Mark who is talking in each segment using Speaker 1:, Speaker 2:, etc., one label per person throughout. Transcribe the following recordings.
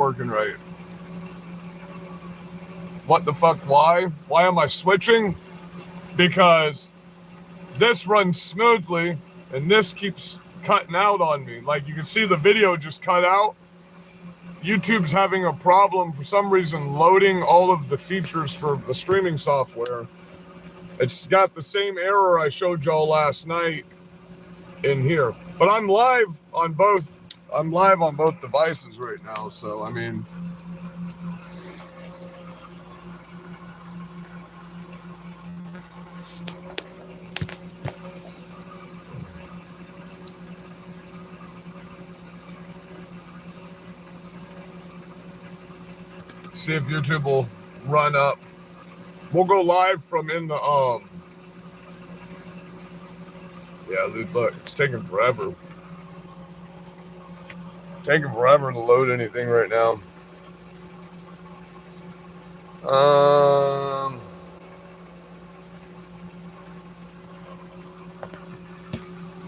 Speaker 1: working right. What the fuck? Why? Why am I switching? Because this runs smoothly and this keeps cutting out on me. Like you can see the video just cut out. YouTube's having a problem for some reason loading all of the features for the streaming software. It's got the same error I showed y'all last night in here. But I'm live on both devices right now, so I mean, see if YouTube will run up. We'll go live from in the yeah, dude, look, it's taking forever. Taking forever to load anything right now.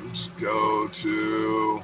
Speaker 1: Let's go to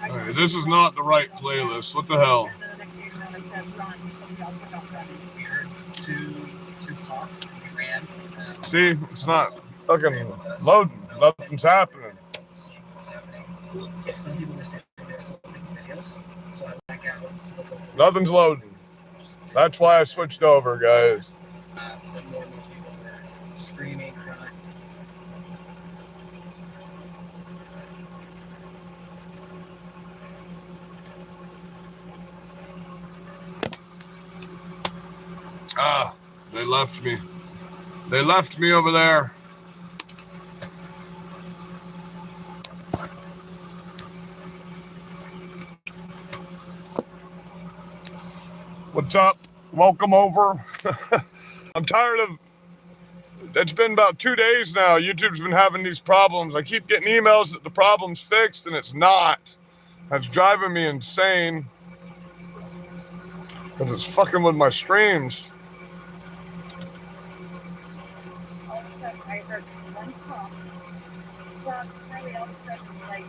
Speaker 1: Alright, this is not the right playlist. What the hell? See, it's not fucking loading. Nothing's happening. Nothing's loading. That's why I switched over, guys. Screaming, crying. Ah, they left me. They left me over there. What's up? Welcome over. I'm tired of... It's been about 2 days now. YouTube's been having these problems. I keep getting emails that the problem's fixed, and it's not. That's driving me insane. Because it's fucking with my streams. I heard one pump. Well, really all of a sudden, like,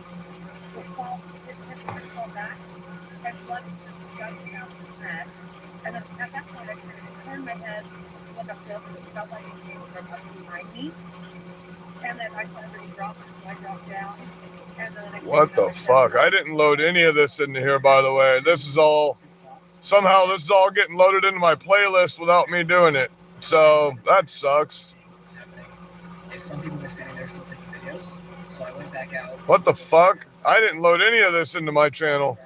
Speaker 1: the pump didn't fall back. And blood was gushing out of his head. And then at that point, I turned my head to look uphill, because it felt like it came from up behind me. And then I saw everybody drop, so I dropped down. And then what the fuck? I didn't load any of this into here, by the way. This is all... Somehow this is all getting loaded into my playlist without me doing it. So, that sucks. Some people were standing there still taking videos, so I went back out. What the fuck? I didn't load any of this into my channel.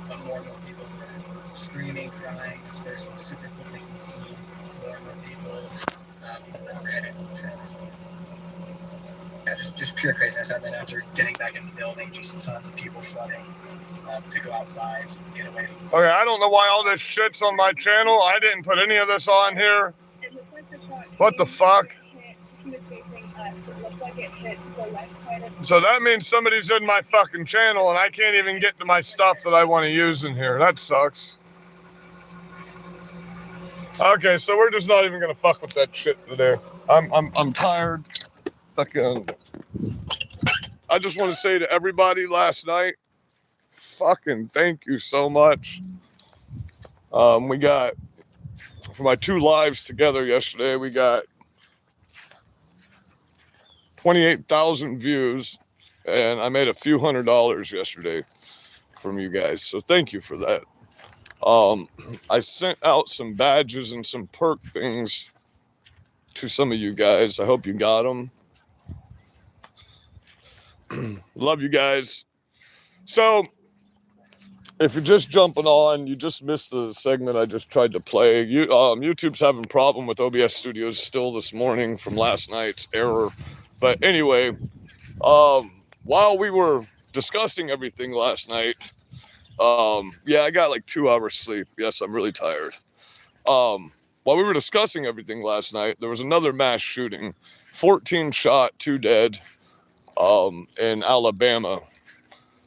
Speaker 1: But more and more people were screaming, crying, dispersing super quickly from the scene. More and more people were headed. Yeah, just pure craziness. And then after getting back into the building, just tons of people flooding to go outside, get away from the scene. Okay, I don't know why all this shit's on my channel. I didn't put any of this on here. What the fuck? So that means somebody's in my fucking channel and I can't even get to my stuff that I want to use in here. That sucks. Okay, so we're just not even gonna fuck with that shit today. I'm tired. Fucking. I just want to say to everybody last night, fucking thank you so much. We got, for my 2 lives together yesterday, we got 28,000 views, and I made a few $100s yesterday from you guys. So thank you for that. I sent out some badges and some perk things to some of you guys. I hope you got them. Love you guys. So if you're just jumping on, you just missed the segment I just tried to play. YouTube's having a problem with OBS Studios still this morning from last night's error. But anyway, while we were
Speaker 2: discussing everything last night, yeah, I got like 2 hours sleep. Yes, I'm really tired. While we were discussing everything last night, there was another mass shooting, 14 shot, 2 dead, in Alabama.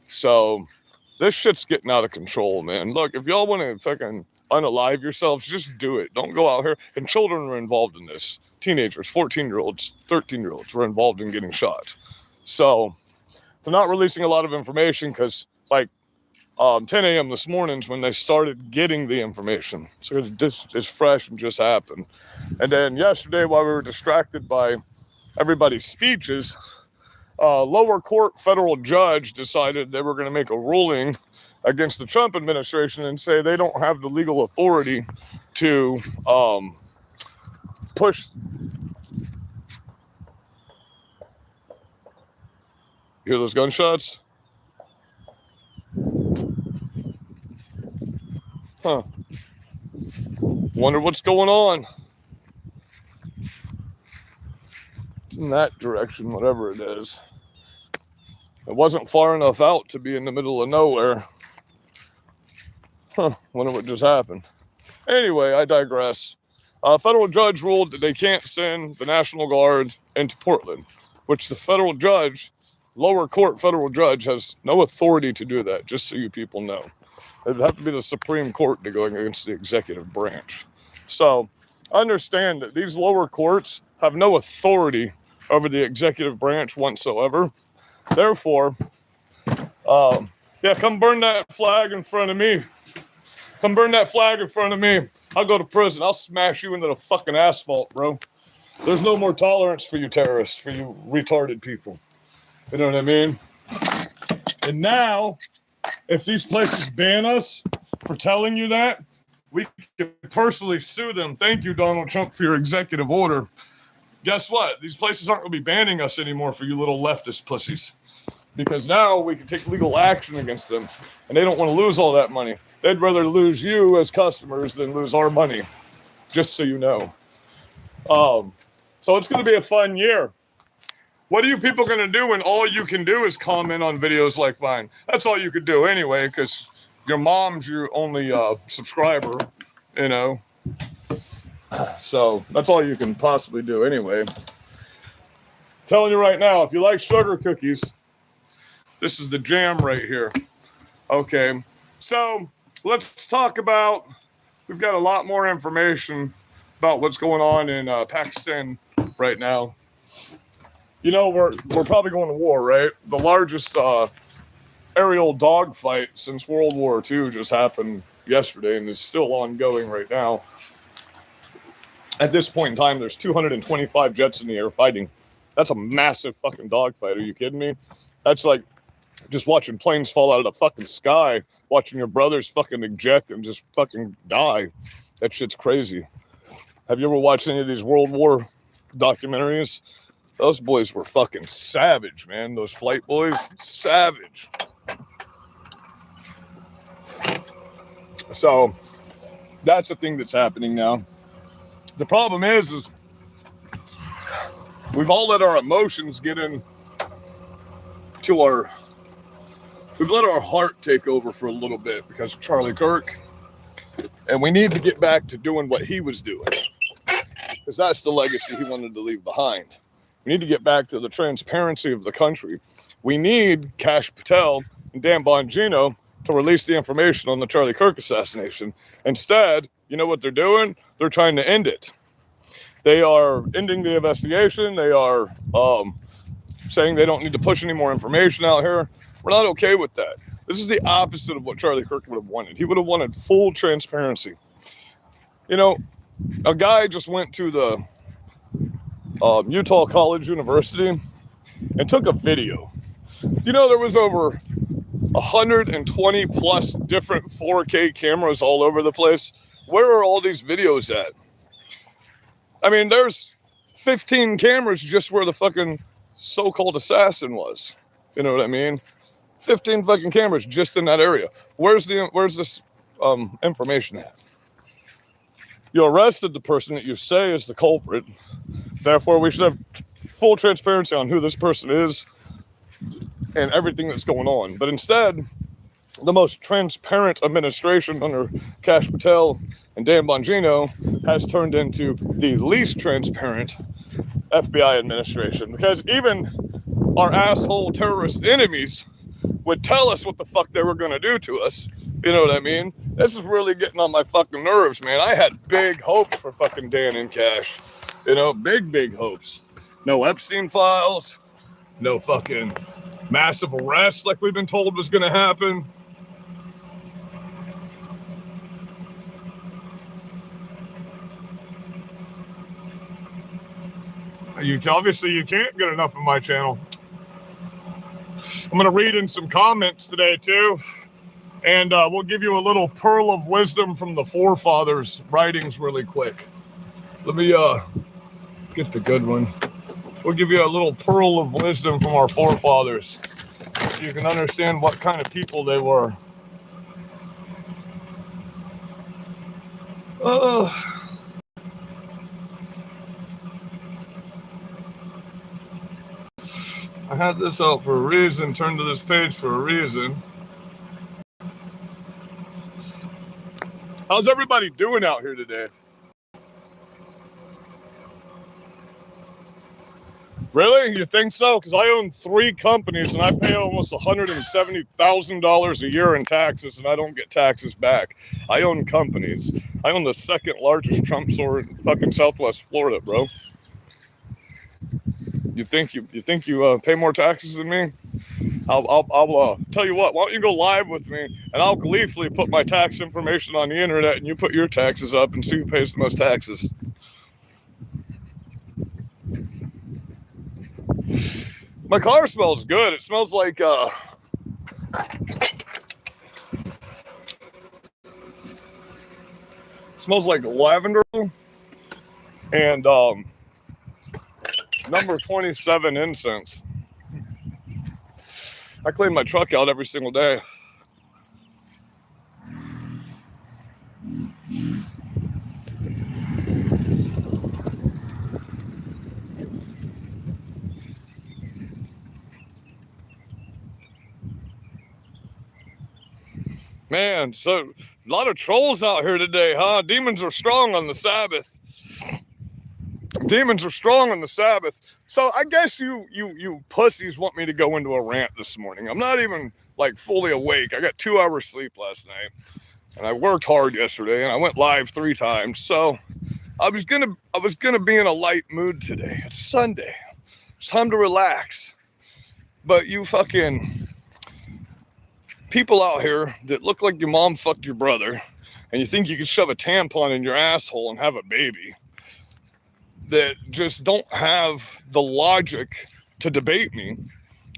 Speaker 2: So this shit's getting out of control, man. Look, if y'all want to fucking unalive yourselves, just do it. Don't go out here. And children were involved in this. Teenagers, 14-year-olds, 13-year-olds were involved in getting shot. So they're not releasing a lot of information because, like, 10 a.m. this morning's when they started getting the information. So this is fresh and just happened. And then yesterday, while we were distracted by everybody's speeches, lower court federal judge decided they were going to make a ruling against the Trump administration and say they don't have the legal authority to push. You hear those gunshots? Huh. Wonder what's going on. It's in that direction, whatever it is. It wasn't far enough out to be in the middle of nowhere. Huh. Wonder what just happened. Anyway, I digress. A federal judge ruled that they can't send the National Guard into Portland, which the federal judge, lower court federal judge, has no authority to do that, just so you people know. It would have to be the Supreme Court to go against the executive branch. So understand that these lower courts have no authority over the executive branch whatsoever. Therefore, yeah, come burn that flag in front of me. Come burn that flag in front of me. I'll go to prison. I'll smash you into the fucking asphalt, bro. There's no more tolerance for you terrorists, for you retarded people. You know what I mean? And now, if these places ban us for telling you that, we can personally sue them. Thank you, Donald Trump, for your executive order. Guess what? These places aren't going to be banning us anymore for you little leftist pussies. Because now we can take legal action against them. And they don't want to lose all that money. They'd rather lose you as customers than lose our money. Just so you know. So it's going to be a fun year. What are you people going to do when all you can do is comment on videos like mine? That's all you could do anyway, because your mom's your only subscriber, you know. So that's all you can possibly do anyway. Telling you right now, if you like sugar cookies, this is the jam right here. Okay, so let's talk about, we've got a lot more information about what's going on in Pakistan right now. You know, we're probably going to war, right? The largest aerial dogfight since World War II just happened yesterday and is still ongoing right now. At this point in time, there's 225 jets in the air fighting. That's a massive fucking dogfight. Are you kidding me? That's like just watching planes fall out of the fucking sky, watching your brothers fucking eject and just fucking die. That shit's crazy. Have you ever watched any of these World War documentaries? Those boys were fucking savage, man. Those flight boys, savage. So that's a thing that's happening now. The problem is we've all let our emotions get in to we've let our heart take over for a little bit because of Charlie Kirk. And we need to get back to doing what he was doing. Because that's the legacy he wanted to leave behind. We need to get back to the transparency of the country. We need Kash Patel and Dan Bongino to release the information on the Charlie Kirk assassination. Instead, you know what they're doing? They're trying to end it. They are ending the investigation. They are saying they don't need to push any more information out here. We're not okay with that. This is the opposite of what Charlie Kirk would have wanted. He would have wanted full transparency. You know, a guy just went to the Utah College University and took a video. You know, there was over 120 plus different 4K cameras all over the place. Where are all these videos at? I mean, there's 15 cameras just where the fucking so-called assassin was. You know what I mean? 15 fucking cameras just in that area. Where's this information at? You arrested the person that you say is the culprit. Therefore, we should have full transparency on who this person is. and everything that's going on. But instead, the most transparent administration under Kash Patel and Dan Bongino has turned into the least transparent FBI administration, because even our asshole terrorist enemies would tell us what the fuck they were going to do to us. You know what I mean? This is really getting on my fucking nerves, man. I had big hopes for fucking Dan and Cash. You know, big hopes. No Epstein files. No fucking massive arrests like we've been told was going to happen. Obviously, you can't get enough of my channel. I'm going to read in some comments today, too. And we'll give you a little pearl of wisdom from the forefathers' writings really quick. Let me get the good one. We'll give you a little pearl of wisdom from our forefathers, so you can understand what kind of people they were. I had this out for a reason, turned to this page for a reason. How's everybody doing out here today? Really? You think so? Because I own 3 companies and I pay almost $170,000 a year in taxes, and I don't get taxes back. I own companies. I own the second largest Trump store in fucking Southwest Florida, bro. You think you pay more taxes than me? I'll tell you what. Why don't you go live with me, and I'll gleefully put my tax information on the internet, and you put your taxes up and see who pays the most taxes. My car smells good. It smells like lavender and number 27 incense. I clean my truck out every single day. Man, so a lot of trolls out here today, huh? Demons are strong on the Sabbath. Demons are strong on the Sabbath. So I guess you pussies want me to go into a rant this morning. I'm not even like fully awake. I got 2 hours sleep last night, and I worked hard yesterday, and I went live 3 times. So I was gonna be in a light mood today. It's Sunday. It's time to relax. But you fucking people out here that look like your mom fucked your brother, and you think you can shove a tampon in your asshole and have a baby, that just don't have the logic to debate me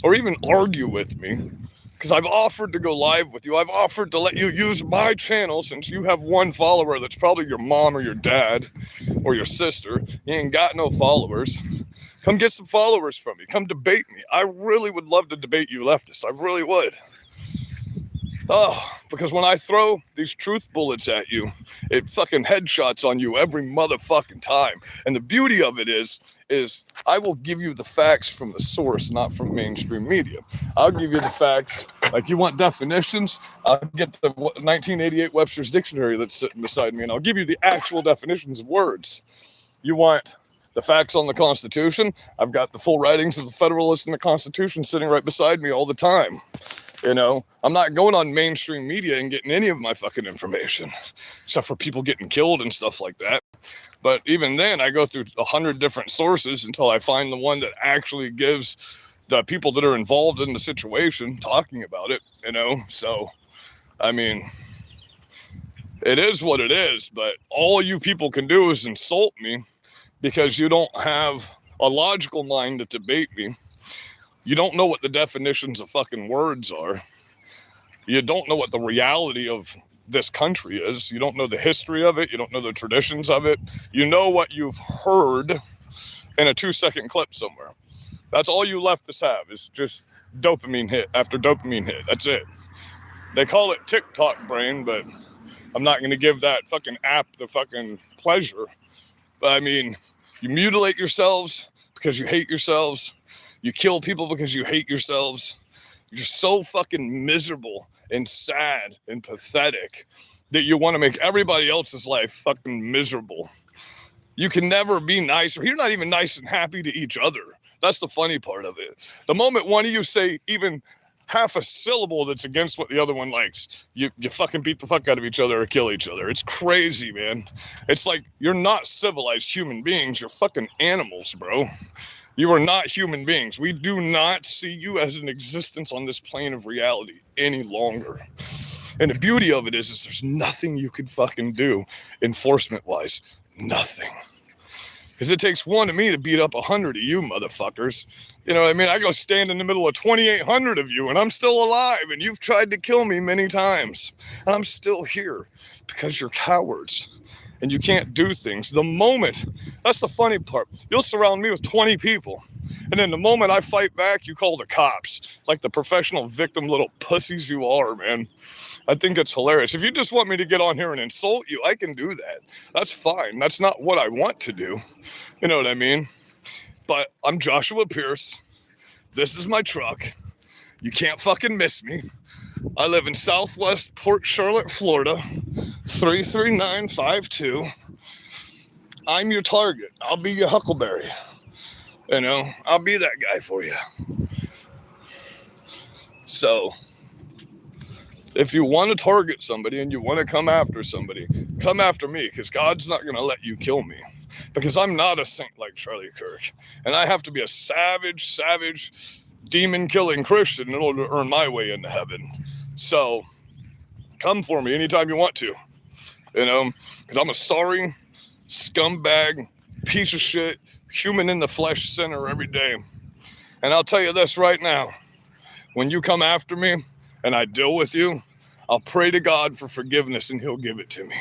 Speaker 2: or even argue with me, because I've offered to go live with you. I've offered to let you use my channel, since you have 1 follower that's probably your mom or your dad or your sister. You ain't got no followers. Come get some followers from me. Come debate me. I really would love to debate you leftists. I really would. Oh, because when I throw these truth bullets at you, it fucking headshots on you every motherfucking time. And the beauty of it is I will give you the facts from the source, not from mainstream media. I'll give you the facts. Like, you want definitions? I'll get the 1988 Webster's Dictionary that's sitting beside me, and I'll give you the actual definitions of words. You want the facts on the Constitution? I've got the full writings of the Federalists and the Constitution sitting right beside me all the time. You know, I'm not going on mainstream media and getting any of my fucking information, except for people getting killed and stuff like that. But even then, I go through 100 different sources until I find the one that actually gives the people that are involved in the situation talking about it, you know? So, I mean, it is what it is, but all you people can do is insult me because you don't have a logical mind to debate me. You don't know what the definitions of fucking words are. You don't know what the reality of this country is. You don't know the history of it. You don't know the traditions of it. You know what you've heard in a 2-second clip somewhere. That's all you leftists have, is just dopamine hit after dopamine hit. That's it. They call it TikTok brain, but I'm not going to give that fucking app the fucking pleasure. But I mean, you mutilate yourselves because you hate yourselves. You kill people because you hate yourselves. You're so fucking miserable and sad and pathetic that you want to make everybody else's life fucking miserable. You can never be nice, or you're not even nice and happy to each other. That's the funny part of it. The moment one of you say even half a syllable that's against what the other one likes, you fucking beat the fuck out of each other or kill each other. It's crazy, man. It's like you're not civilized human beings. You're fucking animals, bro. You are not human beings. We do not see you as an existence on this plane of reality any longer. And the beauty of it is there's nothing you can fucking do enforcement-wise. Nothing. Because it takes one of me to beat up 100 of you motherfuckers. You know what I mean? I go stand in the middle of 2,800 of you and I'm still alive, and you've tried to kill me many times. And I'm still here because you're cowards and you can't do things. The moment, that's the funny part, you'll surround me with 20 people, and then the moment I fight back, you call the cops. Like the professional victim little pussies you are, man. I think it's hilarious. If you just want me to get on here and insult you, I can do that. That's fine. That's not what I want to do. You know what I mean? But I'm Joshua Pierce. This is my truck. You can't fucking miss me. I live in Southwest Port Charlotte, Florida, 33952. I'm your target. I'll be your huckleberry. You know, I'll be that guy for you. So, if you want to target somebody and you want to come after somebody, come after me, because God's not going to let you kill me. Because I'm not a saint like Charlie Kirk. And I have to be a savage, demon-killing Christian in order to earn my way into heaven. So, come for me anytime you want to. You know, because I'm a sorry, scumbag, piece of shit, human in the flesh sinner every day. And I'll tell you this right now. When you come after me and I deal with you, I'll pray to God for forgiveness and he'll give it to me.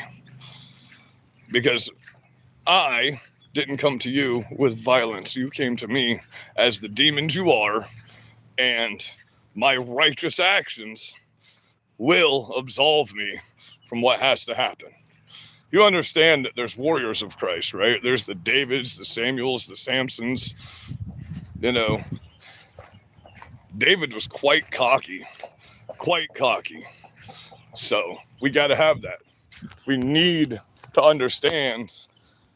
Speaker 2: Because I didn't come to you with violence. You came to me as the demons you are, and my righteous actions will absolve me from what has to happen. You understand that there's warriors of Christ, right? There's the Davids, the Samuels, the Samsons. You know, David was quite cocky. So we got to have that. We need to understand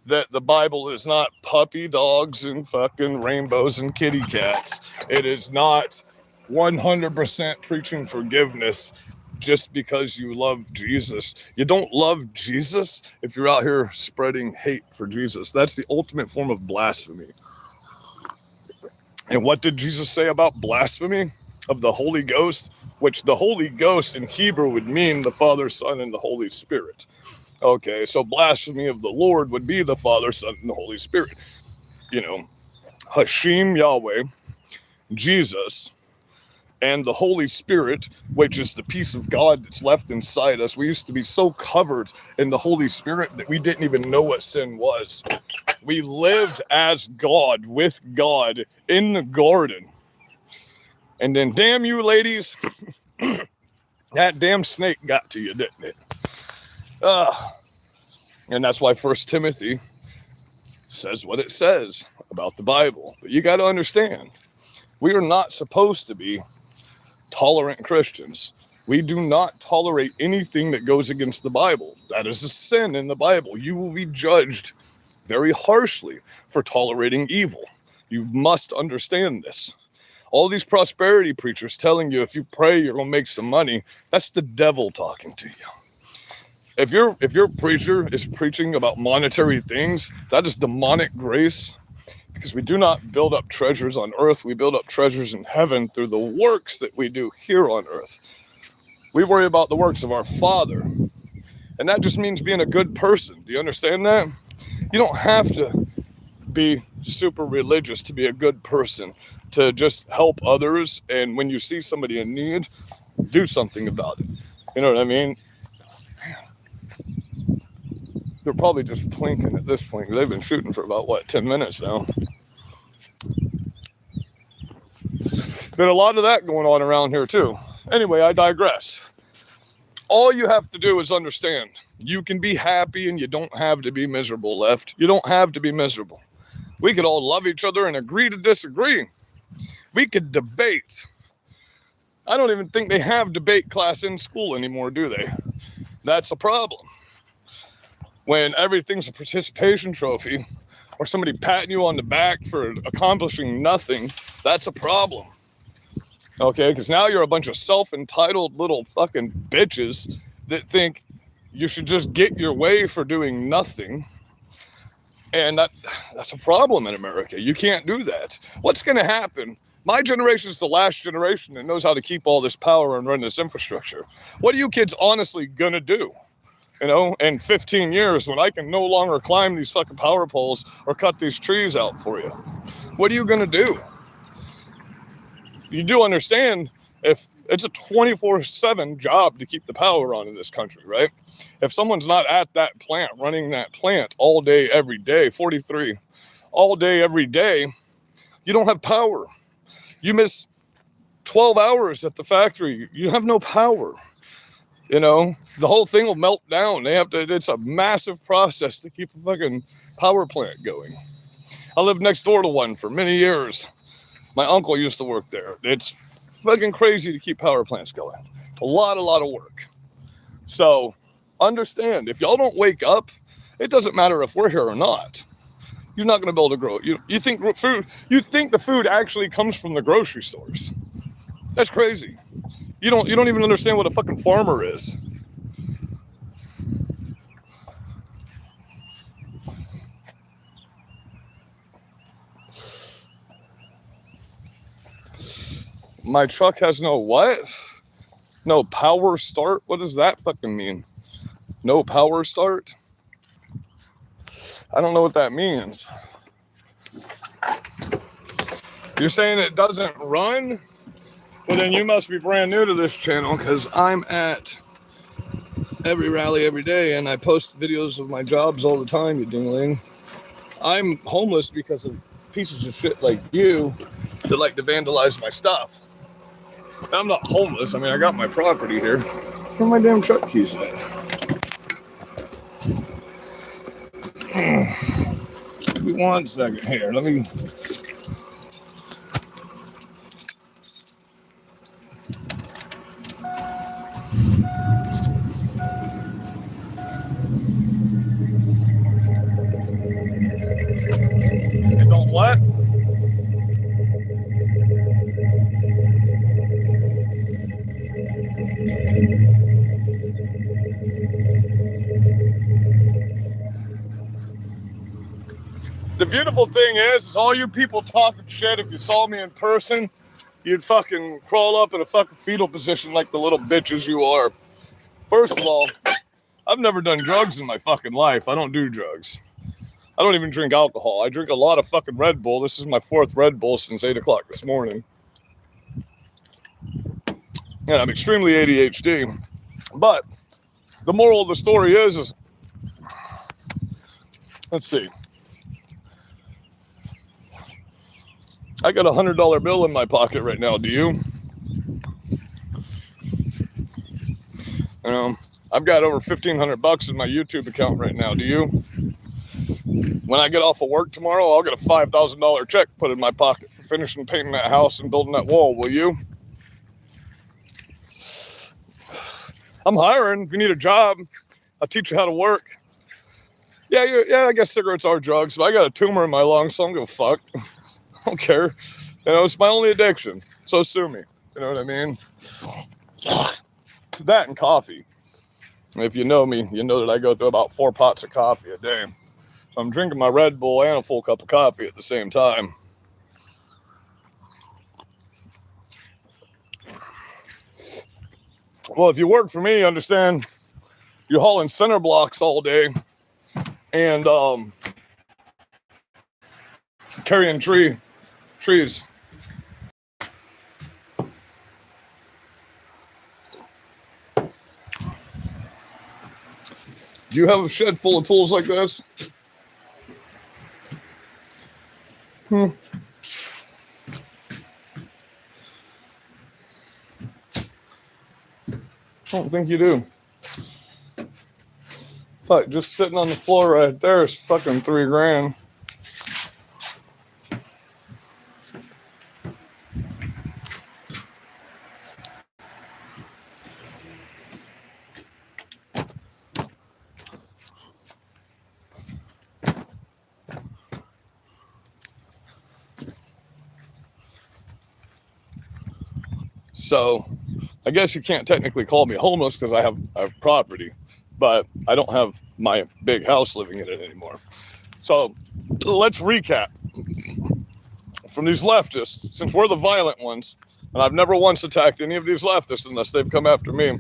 Speaker 2: that the Bible is not puppy dogs and fucking rainbows and kitty cats. It is not 100% preaching forgiveness just because you love Jesus. You don't love Jesus if you're out here spreading hate for Jesus. That's the ultimate form of blasphemy. And what did Jesus say about blasphemy of the Holy Ghost? Which the Holy Ghost in Hebrew would mean the Father, Son, and the Holy Spirit. Okay, so blasphemy of the Lord would be the Father, Son, and the Holy Spirit. You know, Hashem, Yahweh, Jesus, and the Holy Spirit, which is the peace of God that's left inside us. We used to be so covered in the Holy Spirit that we didn't even know what sin was. We lived as God, with God, in the garden. And then, damn you ladies, that damn snake got to you, didn't it? And that's why 1 Timothy says what it says about the Bible. But you got to understand, we are not supposed to be tolerant Christians. We do not tolerate anything that goes against the Bible. That is a sin in the Bible. You will be judged very harshly for tolerating evil. You must understand this. All these prosperity preachers telling you if you pray you're going to make some money, that's the devil talking to you. If your preacher is preaching about monetary things, that is demonic grace, because we do not build up treasures on earth. We build up treasures in heaven through the works that we do here on earth. We worry about the works of our Father, and that just means being a good person. Do you understand that? You don't have to be super religious to be a good person, to just help others, and when you see somebody in need, do something about it. You know what I mean? They're probably just plinking at this point, because they've been shooting for about, 10 minutes now. Been a lot of that going on around here, too. Anyway, I digress. All you have to do is understand, you can be happy and you don't have to be miserable, left. You don't have to be miserable. We could all love each other and agree to disagree. We could debate. I don't even think they have debate class in school anymore, do they? That's a problem. When everything's a participation trophy or somebody patting you on the back for accomplishing nothing, that's a problem. Okay, because now you're a bunch of self-entitled little fucking bitches that think you should just get your way for doing nothing. And that's a problem in America. You can't do that. What's going to happen? My generation is the last generation that knows how to keep all this power and run this infrastructure. What are you kids honestly going to do? You know, in 15 years when I can no longer climb these fucking power poles or cut these trees out for you. What are you going to do? You do understand if it's a 24/7 job to keep the power on in this country, right? If someone's not at that plant, running that plant all day, every day, 43, all day, every day, you don't have power. You miss 12 hours at the factory, you have no power. You know, the whole thing will melt down. It's a massive process to keep a fucking power plant going. I lived next door to one for many years. My uncle used to work there. It's fucking crazy to keep power plants going. A lot of work. So understand, if y'all don't wake up, it doesn't matter if we're here or not. You're not going to be able to grow it. You think the food actually comes from the grocery stores. That's crazy. You don't even understand what a fucking farmer is. My truck has no what? No power start? What does that fucking mean? No power start? I don't know what that means. You're saying it doesn't run? Well, then you must be brand new to this channel, because I'm at every rally every day and I post videos of my jobs all the time, you dingling. I'm homeless because of pieces of shit like you that like to vandalize my stuff. I'm not homeless. I mean, I got my property here. Where are my damn truck keys at? Give me 1 second here. Let me... It don't what? The beautiful thing is all you people talking shit, if you saw me in person, you'd fucking crawl up in a fucking fetal position like the little bitches you are. First of all, I've never done drugs in my fucking life. I don't do drugs. I don't even drink alcohol. I drink a lot of fucking Red Bull. This is my 4th Red Bull since 8 o'clock this morning. And I'm extremely ADHD. But the moral of the story is let's see. I got a $100 bill in my pocket right now. Do you? I've got over $1,500 in my YouTube account right now. Do you? When I get off of work tomorrow, I'll get a $5,000 check put in my pocket for finishing painting that house and building that wall. Will you? I'm hiring. If you need a job, I'll teach you how to work. Yeah, I guess cigarettes are drugs, but I got a tumor in my lungs, so I don't give a fuck. I don't care. You know, it's my only addiction. So sue me. You know what I mean? That and coffee. If you know me, you know that I go through about 4 pots of coffee a day. So I'm drinking my Red Bull and a full cup of coffee at the same time. Well, if you work for me, understand you're hauling center blocks all day and carrying trees. Do you have a shed full of tools like this? I don't think you do. Fuck, just sitting on the floor right there is fucking $3,000. So I guess you can't technically call me homeless because I have property, but I don't have my big house living in it anymore. So let's recap from these leftists, since we're the violent ones, and I've never once attacked any of these leftists unless they've come after me.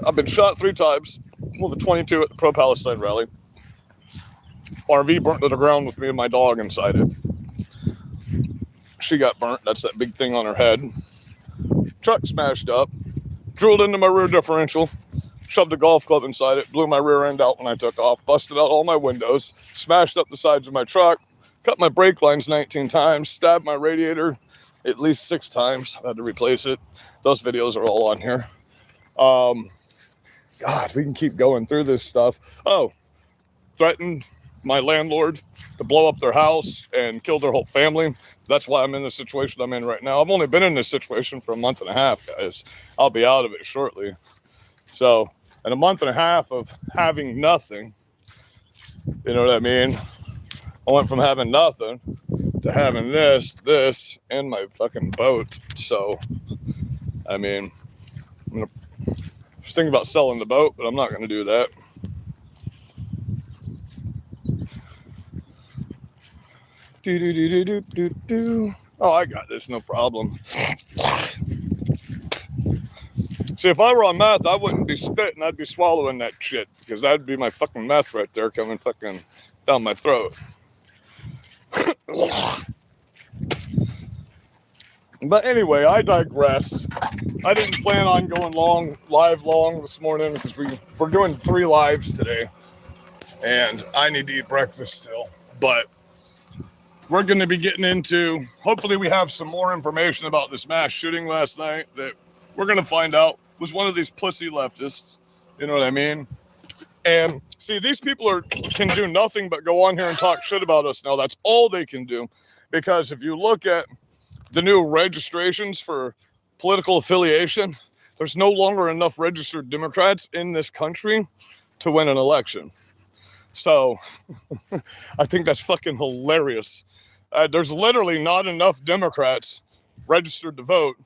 Speaker 2: I've been shot 3 times with a 22 at the pro-Palestine rally. RV burnt to the ground with me and my dog inside it. She got burnt. That's that big thing on her head. Truck smashed up. Drilled into my rear differential. Shoved a golf club inside it. Blew my rear end out when I took off. Busted out all my windows. Smashed up the sides of my truck. Cut my brake lines 19 times. Stabbed my radiator at least 6 times. I had to replace it. Those videos are all on here. God, we can keep going through this stuff. Oh, threatened my landlord to blow up their house and kill their whole family. That's why I'm in the situation I'm in right now. I've only been in this situation for a month and a half, guys. I'll be out of it shortly. So, in a month and a half of having nothing, you know what I mean? I went from having nothing to having this, and my fucking boat. So, I mean, I was thinking about selling the boat, but I'm not going to do that. Oh, I got this, no problem. See, if I were on meth, I wouldn't be spitting, I'd be swallowing that shit, because that'd be my fucking meth right there coming fucking down my throat. But anyway, I digress. I didn't plan on going live long this morning, because we're doing 3 lives today, and I need to eat breakfast still. But we're going to be getting into, hopefully we have some more information about this mass shooting last night that we're going to find out was one of these pussy leftists. You know what I mean? And see, these people can do nothing but go on here and talk shit about us now. That's all they can do. Because if you look at the new registrations for political affiliation, there's no longer enough registered Democrats in this country to win an election. So I think that's fucking hilarious. There's literally not enough Democrats registered to vote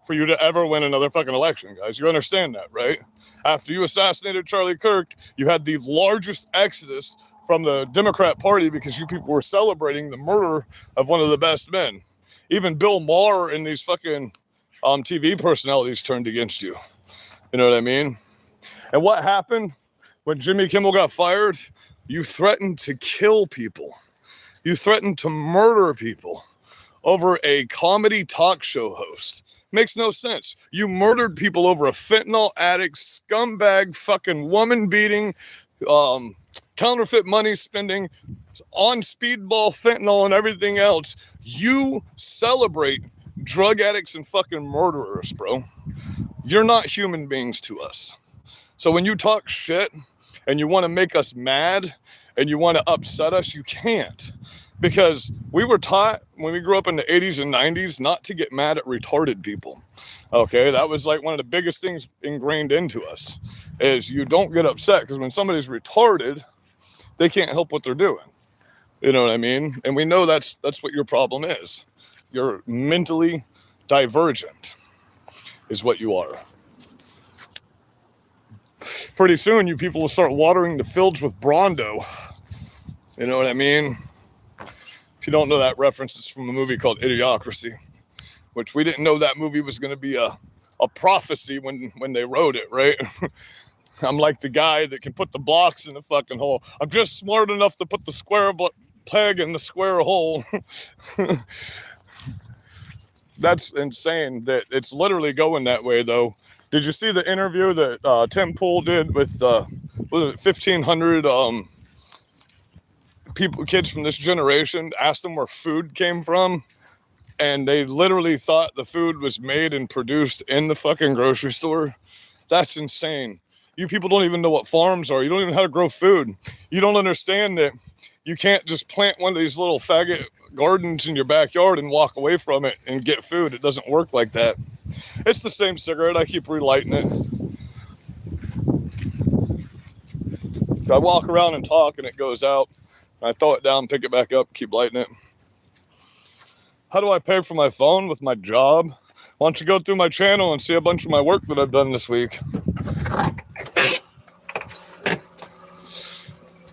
Speaker 2: for you to ever win another fucking election, guys. You understand that, right? After you assassinated Charlie Kirk, you had the largest exodus from the Democrat Party because you people were celebrating the murder of one of the best men. Even Bill Maher and these fucking TV personalities turned against you. You know what I mean? And what happened when Jimmy Kimmel got fired? You threatened to kill people. You threatened to murder people over a comedy talk show host. Makes no sense. You murdered people over a fentanyl addict, scumbag, fucking woman-beating, counterfeit money spending, on speedball fentanyl and everything else. You celebrate drug addicts and fucking murderers, bro. You're not human beings to us. So when you talk shit and you want to make us mad and you want to upset us, you can't. Because we were taught when we grew up in the 80s and 90s not to get mad at retarded people. Okay, that was like one of the biggest things ingrained into us, is you don't get upset, because when somebody's retarded, they can't help what they're doing. You know what I mean? And we know that's what your problem is. You're mentally divergent is what you are. Pretty soon you people will start watering the fields with Brawndo. You know what I mean? If you don't know that reference, it's from a movie called Idiocracy, which we didn't know that movie was going to be a prophecy when they wrote it, right? I'm like the guy that can put the blocks in the fucking hole. I'm just smart enough to put the square peg in the square hole. That's insane that it's literally going that way, though. Did you see the interview that Tim Pool did with 1,500 kids from this generation? Asked them where food came from, and they literally thought the food was made and produced in the fucking grocery store. That's insane. You people don't even know what farms are. You don't even know how to grow food. You don't understand that you can't just plant one of these little faggot gardens in your backyard and walk away from it and get food. It doesn't work like that. It's the same cigarette. I keep relighting it. I walk around and talk and it goes out. I throw it down, pick it back up, keep lighting it. How do I pay for my phone? With my job. Why don't you go through my channel and see a bunch of my work that I've done this week?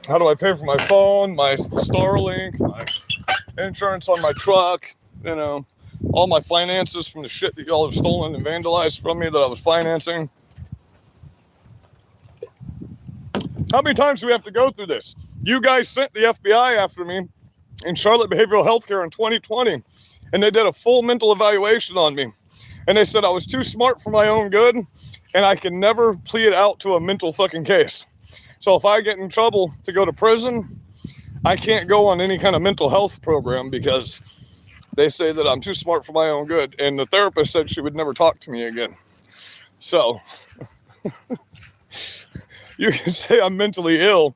Speaker 2: How do I pay for my phone, my Starlink, my insurance on my truck, you know, all my finances from the shit that y'all have stolen and vandalized from me that I was financing? How many times do we have to go through this? You guys sent the FBI after me in Charlotte Behavioral Healthcare in 2020, and they did a full mental evaluation on me. And they said I was too smart for my own good, and I can never plead out to a mental fucking case. So if I get in trouble to go to prison, I can't go on any kind of mental health program because they say that I'm too smart for my own good. And the therapist said she would never talk to me again. So you can say I'm mentally ill,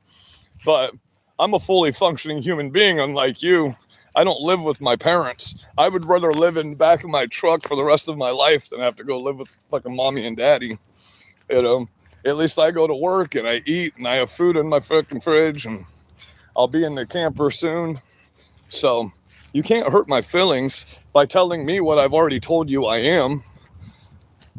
Speaker 2: but I'm a fully functioning human being, unlike you. I don't live with my parents. I would rather live in the back of my truck for the rest of my life than have to go live with fucking mommy and daddy. You know, at least I go to work and I eat and I have food in my fucking fridge, and I'll be in the camper soon. So you can't hurt my feelings by telling me what I've already told you I am.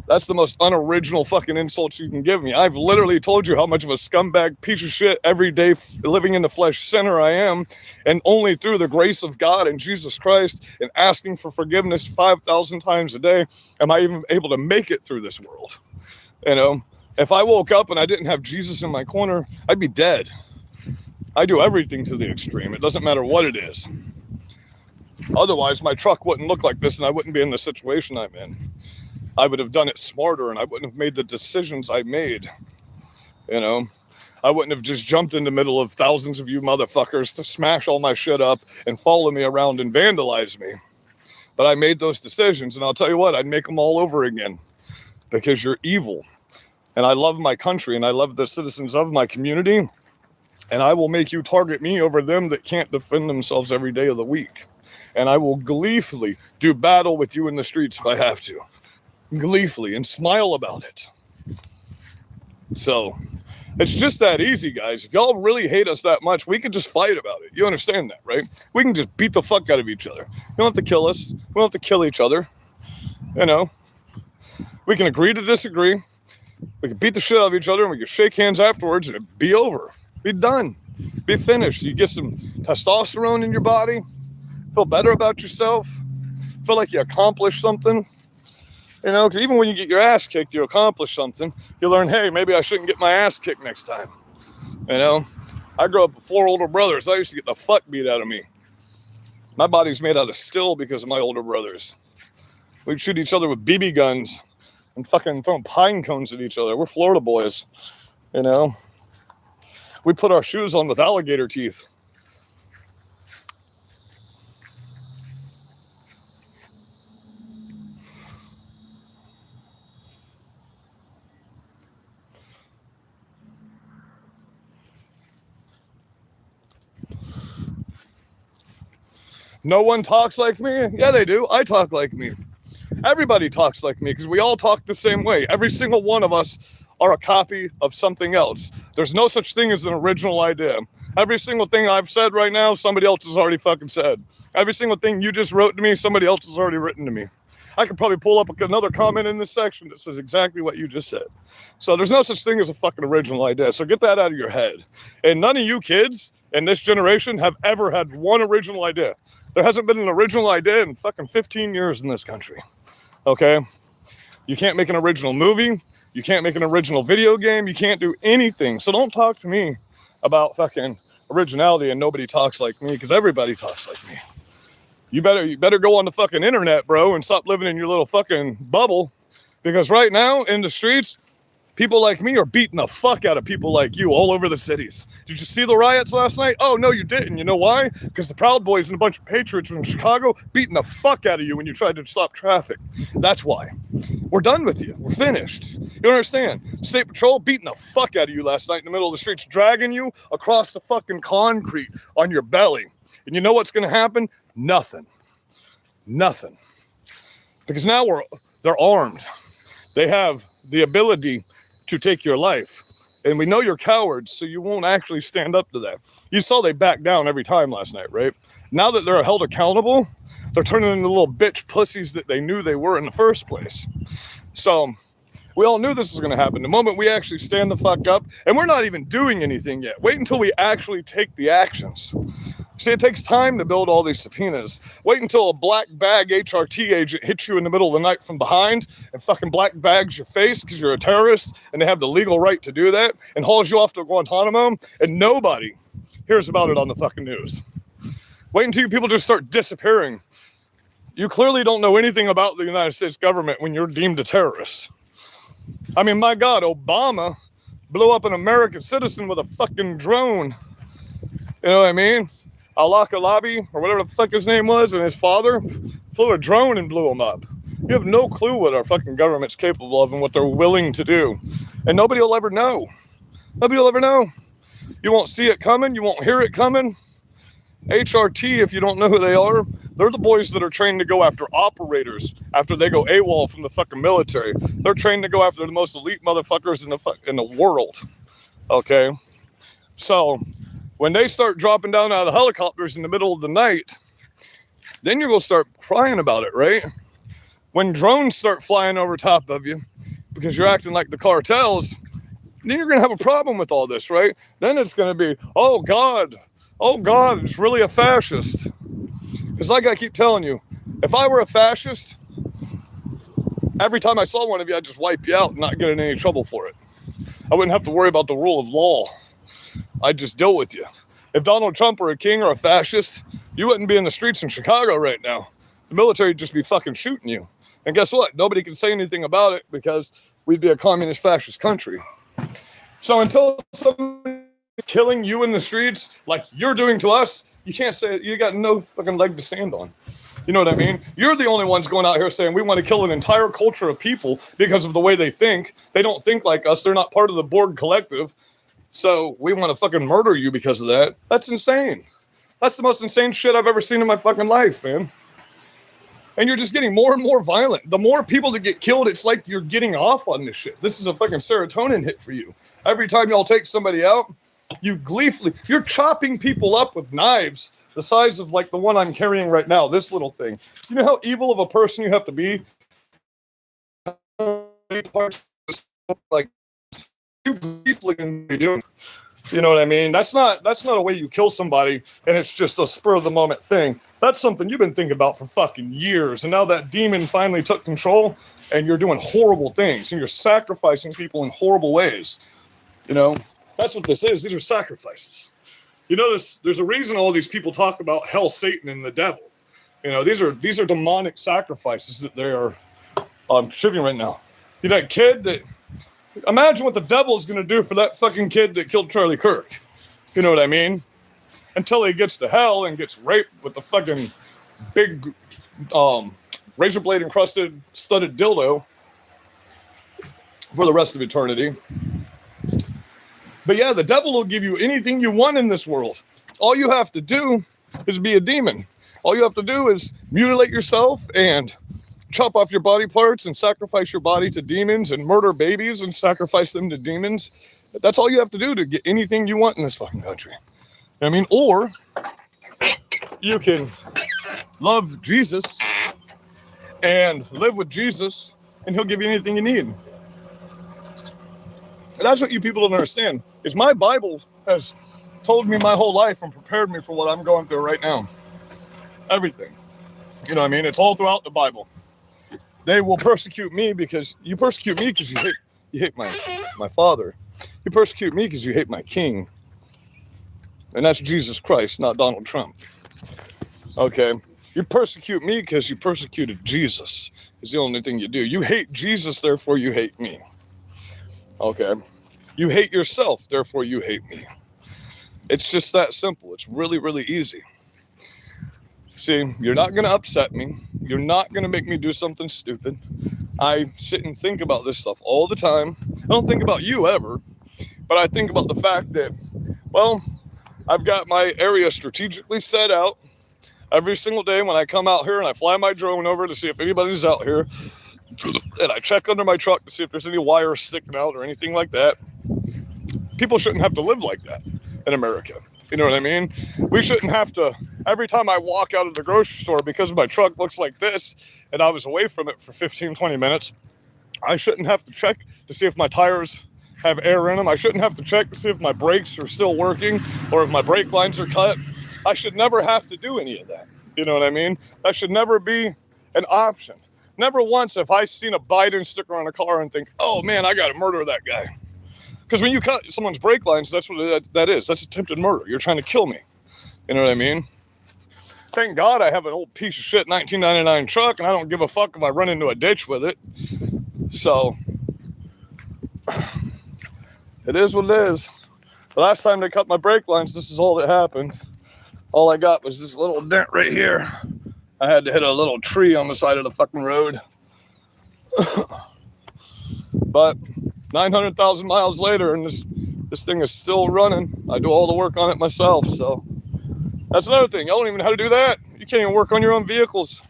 Speaker 2: That's the most unoriginal fucking insult you can give me. I've literally told you how much of a scumbag piece of shit everyday living in the flesh sinner I am, and only through the grace of God and Jesus Christ and asking for forgiveness 5,000 times a day am I even able to make it through this world. You know, if I woke up and I didn't have Jesus in my corner, I'd be dead. I do everything to the extreme. It doesn't matter what it is. Otherwise, my truck wouldn't look like this and I wouldn't be in the situation I'm in. I would have done it smarter and I wouldn't have made the decisions I made. You know, I wouldn't have just jumped in the middle of thousands of you motherfuckers to smash all my shit up and follow me around and vandalize me. But I made those decisions, and I'll tell you what, I'd make them all over again because you're evil. And I love my country and I love the citizens of my community. And I will make you target me over them that can't defend themselves every day of the week. And I will gleefully do battle with you in the streets if I have to. Gleefully, and smile about it. So it's just that easy, guys. If y'all really hate us that much, we could just fight about it. You understand that, right? We can just beat the fuck out of each other. You don't have to kill us. We don't have to kill each other. You know, we can agree to disagree. We can beat the shit out of each other, and we can shake hands afterwards, and it'd be over. Be done. Be finished. You get some testosterone in your body. Feel better about yourself. Feel like you accomplished something. You know, because even when you get your ass kicked, you accomplish something. You learn, hey, maybe I shouldn't get my ass kicked next time. You know, I grew up with 4 older brothers. I used to get the fuck beat out of me. My body's made out of steel because of my older brothers. We'd shoot each other with BB guns and fucking throwing pine cones at each other. We're Florida boys, you know. We put our shoes on with alligator teeth. No one talks like me? Yeah, they do. I talk like me. Everybody talks like me because we all talk the same way. Every single one of us are a copy of something else. There's no such thing as an original idea. Every single thing I've said right now, somebody else has already fucking said. Every single thing you just wrote to me, somebody else has already written to me. I could probably pull up another comment in this section that says exactly what you just said. So there's no such thing as a fucking original idea. So get that out of your head. And none of you kids in this generation have ever had one original idea. There hasn't been an original idea in fucking 15 years in this country. Okay? You can't make an original movie. You can't make an original video game. You can't do anything. So don't talk to me about fucking originality and nobody talks like me, because everybody talks like me. You better go on the fucking internet, bro, and stop living in your little fucking bubble, because right now in the streets, people like me are beating the fuck out of people like you all over the cities. Did you see the riots last night? Oh, no, you didn't. You know why? Because the Proud Boys and a bunch of patriots from Chicago beating the fuck out of you when you tried to stop traffic. That's why. We're done with you. We're finished. You don't understand? State Patrol beating the fuck out of you last night in the middle of the streets, dragging you across the fucking concrete on your belly. And you know what's going to happen? Nothing. Nothing. Because now they're armed. They have the ability to take your life. And we know you're cowards, so you won't actually stand up to that. You saw they backed down every time last night, right? Now that they're held accountable, They're turning into little bitch pussies that they knew they were in the first place. So we all knew this was going to happen. The moment we actually stand the fuck up, and we're not even doing anything yet. Wait until we actually take the actions. See, it takes time to build all these subpoenas. Wait until a black bag HRT agent hits you in the middle of the night from behind and fucking black bags your face because you're a terrorist and they have the legal right to do that and hauls you off to Guantanamo and nobody hears about it on the fucking news. Wait until people just start disappearing. You clearly don't know anything about the United States government when you're deemed a terrorist. I mean, my God, Obama blew up an American citizen with a fucking drone. You know what I mean? Al-Kalabi, or whatever the fuck his name was, and his father flew a drone and blew him up. You have no clue what our fucking government's capable of and what they're willing to do. And nobody will ever know. Nobody will ever know. You won't see it coming. You won't hear it coming. HRT, if you don't know who they are, they're the boys that are trained to go after operators after they go AWOL from the fucking military. They're trained to go after the most elite motherfuckers in the world. Okay? So when they start dropping down out of helicopters in the middle of the night, then you're going to start crying about it, right? When drones start flying over top of you because you're acting like the cartels, then you're going to have a problem with all this, right? Then it's going to be, oh God, it's really a fascist. Because like I keep telling you, if I were a fascist, every time I saw one of you, I'd just wipe you out and not get in any trouble for it. I wouldn't have to worry about the rule of law. I'd just deal with you. If Donald Trump were a king or a fascist, you wouldn't be in the streets in Chicago right now. The military would just be fucking shooting you. And guess what? Nobody can say anything about it because we'd be a communist fascist country. So until somebody's killing you in the streets like you're doing to us, you can't say it. You got no fucking leg to stand on. You know what I mean? You're the only ones going out here saying we want to kill an entire culture of people because of the way they think. They don't think like us. They're not part of the Borg collective. So we want to fucking murder you because of that. That's insane. That's the most insane shit I've ever seen in my fucking life, man. And you're just getting more and more violent. The more people that get killed, it's like you're getting off on this shit. This is a fucking serotonin hit for you. Every time y'all take somebody out, you're chopping people up with knives the size of like the one I'm carrying right now, this little thing. You know how evil of a person you have to be? Like, you doing. You know what I mean? That's not a way you kill somebody and it's just a spur of the moment thing. That's something you've been thinking about for fucking years. And now that demon finally took control and you're doing horrible things and you're sacrificing people in horrible ways. You know, that's what this is. These are sacrifices. You notice there's a reason all these people talk about hell, Satan, and the devil. You know, these are demonic sacrifices that they are shipping right now. You know, that kid that, imagine what the devil is going to do for that fucking kid that killed Charlie Kirk. You know what I mean? Until he gets to hell and gets raped with the fucking big razor blade encrusted studded dildo for the rest of eternity. But yeah, the devil will give you anything you want in this world. All you have to do is be a demon. All you have to do is mutilate yourself and chop off your body parts and sacrifice your body to demons and murder babies and sacrifice them to demons. That's all you have to do to get anything you want in this fucking country. I mean, or you can love Jesus and live with Jesus and he'll give you anything you need. And that's what you people don't understand, is my Bible has told me my whole life and prepared me for what I'm going through right now. Everything. You know what I mean? It's all throughout the Bible. They will persecute me because you persecute me because you hate my father. You persecute me because you hate my king. And that's Jesus Christ, not Donald Trump. Okay? You persecute me because you persecuted Jesus. It's the only thing you do. You hate Jesus, therefore you hate me. Okay? You hate yourself, therefore you hate me. It's just that simple. It's really, really easy. See, you're not going to upset me. You're not going to make me do something stupid. I sit and think about this stuff all the time. I don't think about you ever, but I think about the fact that, well, I've got my area strategically set out. Every single day when I come out here and I fly my drone over to see if anybody's out here, and I check under my truck to see if there's any wires sticking out or anything like that. People shouldn't have to live like that in America. You know what I mean? We shouldn't have to every time I walk out of the grocery store, because my truck looks like this and I was away from it for 15, 20 minutes, I shouldn't have to check to see if my tires have air in them. I shouldn't have to check to see if my brakes are still working or if my brake lines are cut. I should never have to do any of that. You know what I mean? That should never be an option. Never once have I seen a Biden sticker on a car and think, oh man, I got to murder that guy. Because when you cut someone's brake lines, that's what that is. That's attempted murder. You're trying to kill me. You know what I mean? Thank God I have an old piece of shit 1999 truck and I don't give a fuck if I run into a ditch with it. So, it is what it is. The last time they cut my brake lines, this is all that happened. All I got was this little dent right here. I had to hit a little tree on the side of the fucking road. But 900,000 miles later, and this thing is still running. I do all the work on it myself, so that's another thing. Y'all don't even know how to do that. You can't even work on your own vehicles.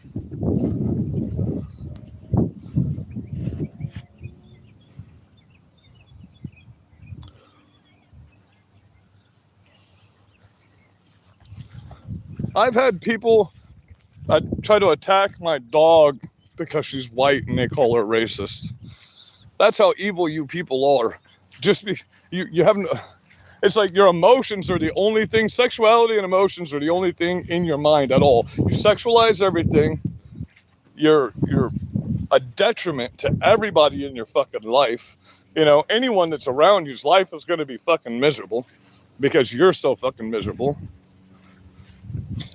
Speaker 2: I've had people try to attack my dog because she's white and they call her racist. That's how evil you people are. Just be you haven't. It's like your emotions are the only thing. Sexuality and emotions are the only thing in your mind at all. You sexualize everything. You're a detriment to everybody in your fucking life. You know, anyone that's around you's life is going to be fucking miserable because you're so fucking miserable.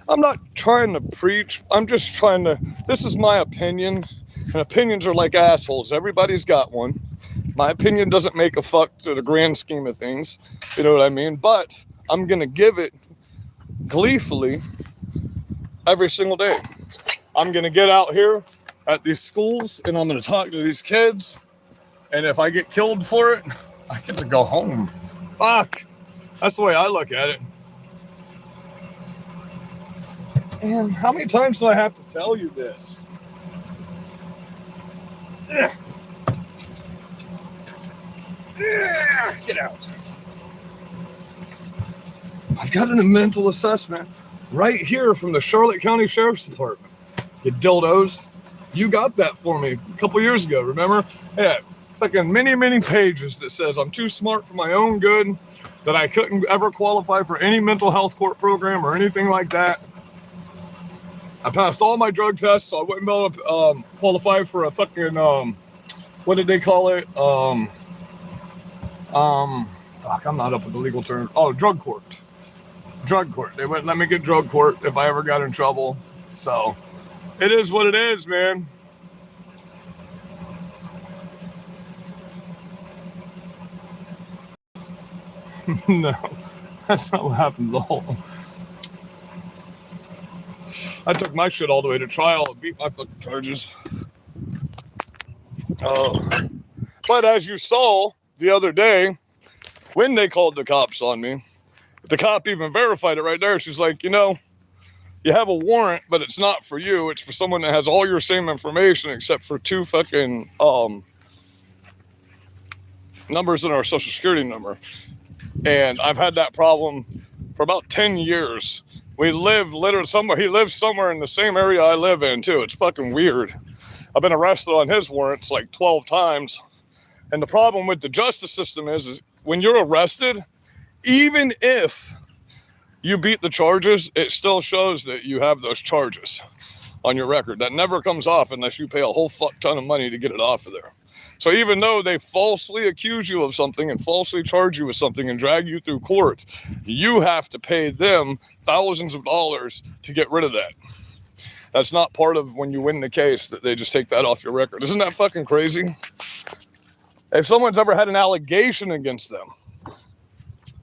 Speaker 2: I'm not trying to preach. I'm just trying to, this is my opinion. And opinions are like assholes. Everybody's got one. My opinion doesn't make a fuck to the grand scheme of things. You know what I mean? But I'm going to give it gleefully every single day. I'm going to get out here at these schools and I'm going to talk to these kids. And if I get killed for it, I get to go home. Fuck. That's the way I look at it. And how many times do I have to tell you this? Yeah. Get out. I've got a mental assessment right here from the Charlotte County Sheriff's Department. You dildos. You got that for me a couple years ago, remember? Yeah, fucking many pages that says I'm too smart for my own good, that I couldn't ever qualify for any mental health court program or anything like that. I passed all my drug tests, so I wouldn't be able to qualify for a fucking, what did they call it? Fuck, I'm not up with the legal term. Oh, drug court. Drug court. They wouldn't let me get drug court if I ever got in trouble. So, it is what it is, man. No, that's not what happened at all. I took my shit all the way to trial and beat my fucking charges. But as you saw the other day, when they called the cops on me, the cop even verified it right there. She's like, you know, you have a warrant, but it's not for you. It's for someone that has all your same information except for two fucking numbers in our social security number. And I've had that problem for about 10 years. We live literally somewhere. He lives somewhere in the same area I live in, too. It's fucking weird. I've been arrested on his warrants like 12 times. And the problem with the justice system is when you're arrested, even if you beat the charges, it still shows that you have those charges on your record. That never comes off unless you pay a whole fuck ton of money to get it off of there. So even though they falsely accuse you of something and falsely charge you with something and drag you through court, you have to pay them thousands of dollars to get rid of that. That's not part of when you win the case that they just take that off your record. Isn't that fucking crazy? If someone's ever had an allegation against them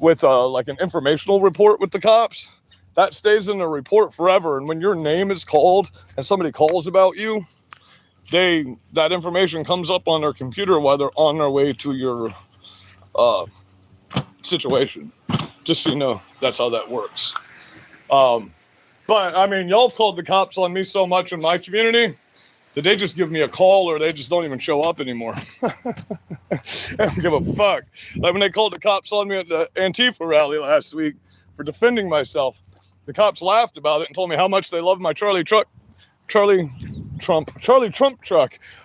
Speaker 2: with like an informational report with the cops, that stays in the report forever. And when your name is called and somebody calls about you, that information comes up on their computer while they're on their way to your situation. Just so you know, that's how that works. But I mean, y'all have called the cops on me so much in my community that they just give me a call or they just don't even show up anymore. I don't give a fuck. Like when they called the cops on me at the Antifa rally last week for defending myself, The cops laughed about it and told me how much they love my Charlie Trump truck,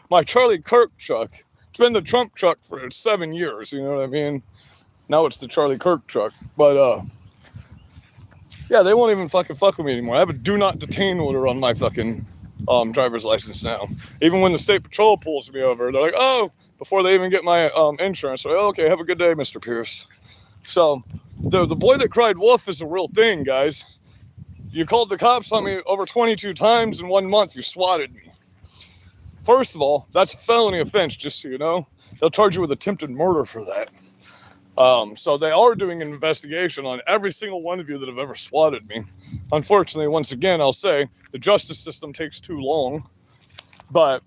Speaker 2: my Charlie Kirk truck. It's been the Trump truck for 7 years, you know what I mean? Now it's the Charlie Kirk truck. But, yeah, they won't even fuck with me anymore. I have a do not detain order on my fucking driver's license now. Even when the state patrol pulls me over, they're like, oh, before they even get my insurance, they're like, oh, okay, have a good day, Mr. Pierce. So the boy that cried wolf is a real thing, guys. You called the cops on me over 22 times in 1 month. You swatted me. First of all, that's a felony offense, just so you know. They'll charge you with attempted murder for that. So they are doing an investigation on every single one of you that have ever swatted me. Unfortunately, once again, I'll say the justice system takes too long. But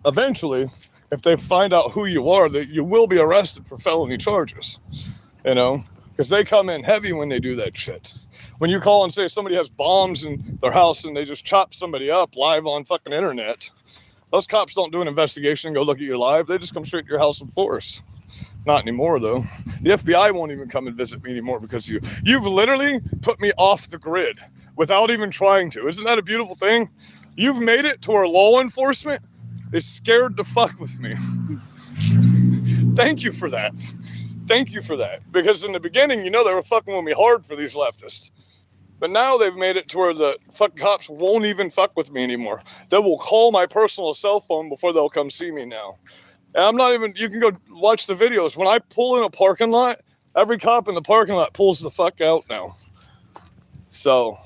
Speaker 2: eventually, if they find out who you are, that you will be arrested for felony charges. You know, because they come in heavy when they do that shit. When you call and say somebody has bombs in their house and they just chop somebody up live on fucking internet, those cops don't do an investigation and go look at your live. They just come straight to your house with force. Not anymore, though. The FBI won't even come and visit me anymore because you've literally put me off the grid without even trying to. Isn't that a beautiful thing? You've made it to where law enforcement is scared to fuck with me. Thank you for that. Thank you for that. Because in the beginning, you know, they were fucking with me hard for these leftists. But now they've made it to where the fucking cops won't even fuck with me anymore. They will call my personal cell phone before they'll come see me now. And I'm not even, you can go watch the videos. When I pull in a parking lot, every cop in the parking lot pulls the fuck out now. So,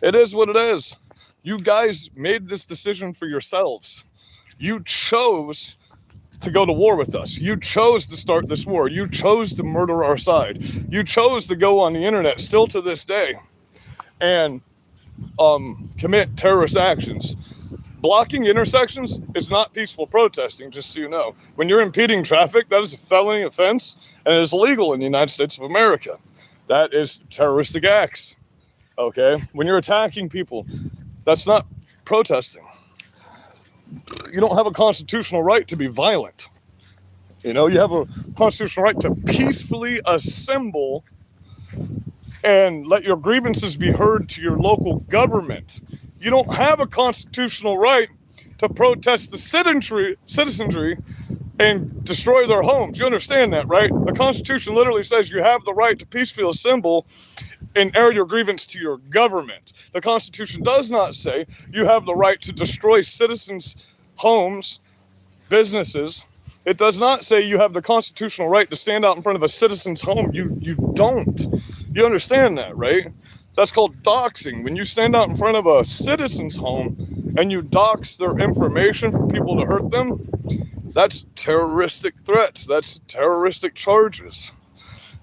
Speaker 2: it is what it is. You guys made this decision for yourselves. You chose to go to war with us. You chose to start this war. You chose to murder our side. You chose to go on the internet, still to this day, and commit terrorist actions. Blocking intersections is not peaceful protesting, just so you know. When you're impeding traffic, that is a felony offense, and it is illegal in the United States of America. That is terroristic acts, okay? When you're attacking people, that's not protesting. You don't have a constitutional right to be violent. You know, you have a constitutional right to peacefully assemble and let your grievances be heard to your local government. You don't have a constitutional right to protest the citizenry and destroy their homes. You understand that, right? The Constitution literally says you have the right to peacefully assemble and air your grievance to your government. The Constitution does not say you have the right to destroy citizens' homes, businesses. It does not say you have the constitutional right to stand out in front of a citizen's home. You don't. You understand that, right? That's called doxing. When you stand out in front of a citizen's home and you dox their information for people to hurt them, that's terroristic threats. That's terroristic charges.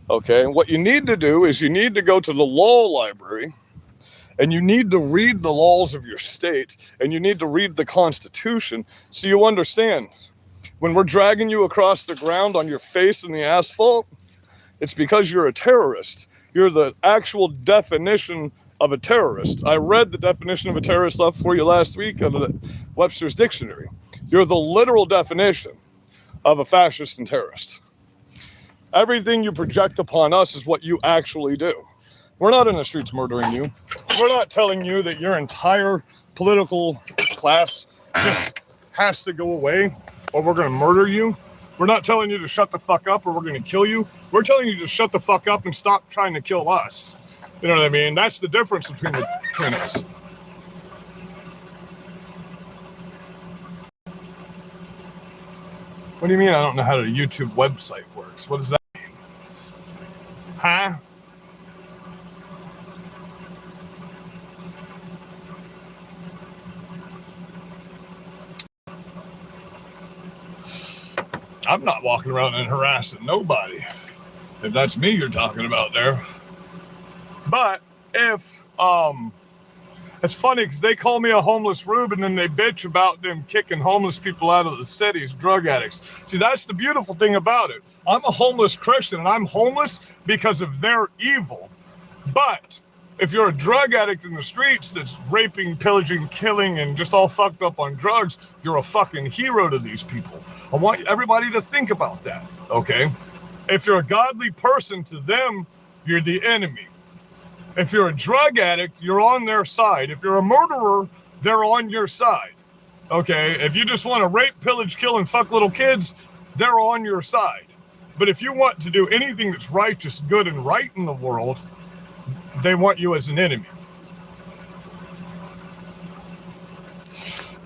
Speaker 2: Okay, what you need to do is you need to go to the law library and you need to read the laws of your state and you need to read the Constitution so you understand. When we're dragging you across the ground on your face in the asphalt, it's because you're a terrorist. You're the actual definition of a terrorist. I read the definition of a terrorist up for you last week out of the Webster's Dictionary. You're the literal definition of a fascist and terrorist. Everything you project upon us is what you actually do. We're not in the streets murdering you. We're not telling you that your entire political class just has to go away or we're going to murder you. We're not telling you to shut the fuck up or we're going to kill you. We're telling you to shut the fuck up and stop trying to kill us. You know what I mean? That's the difference between us. What do you mean I don't know how the YouTube website works? What does that mean? Huh? I'm not walking around and harassing nobody. If that's me you're talking about there. But if, it's funny because they call me a homeless rube and then they bitch about them kicking homeless people out of the cities, drug addicts. See, that's the beautiful thing about it. I'm a homeless Christian and I'm homeless because of their evil. But if you're a drug addict in the streets that's raping, pillaging, killing, and just all fucked up on drugs, you're a fucking hero to these people. I want everybody to think about that, okay? If you're a godly person to them, you're the enemy. If you're a drug addict, you're on their side. If you're a murderer, they're on your side. Okay? If you just want to rape, pillage, kill, and fuck little kids, they're on your side. But if you want to do anything that's righteous, good, and right in the world, they want you as an enemy.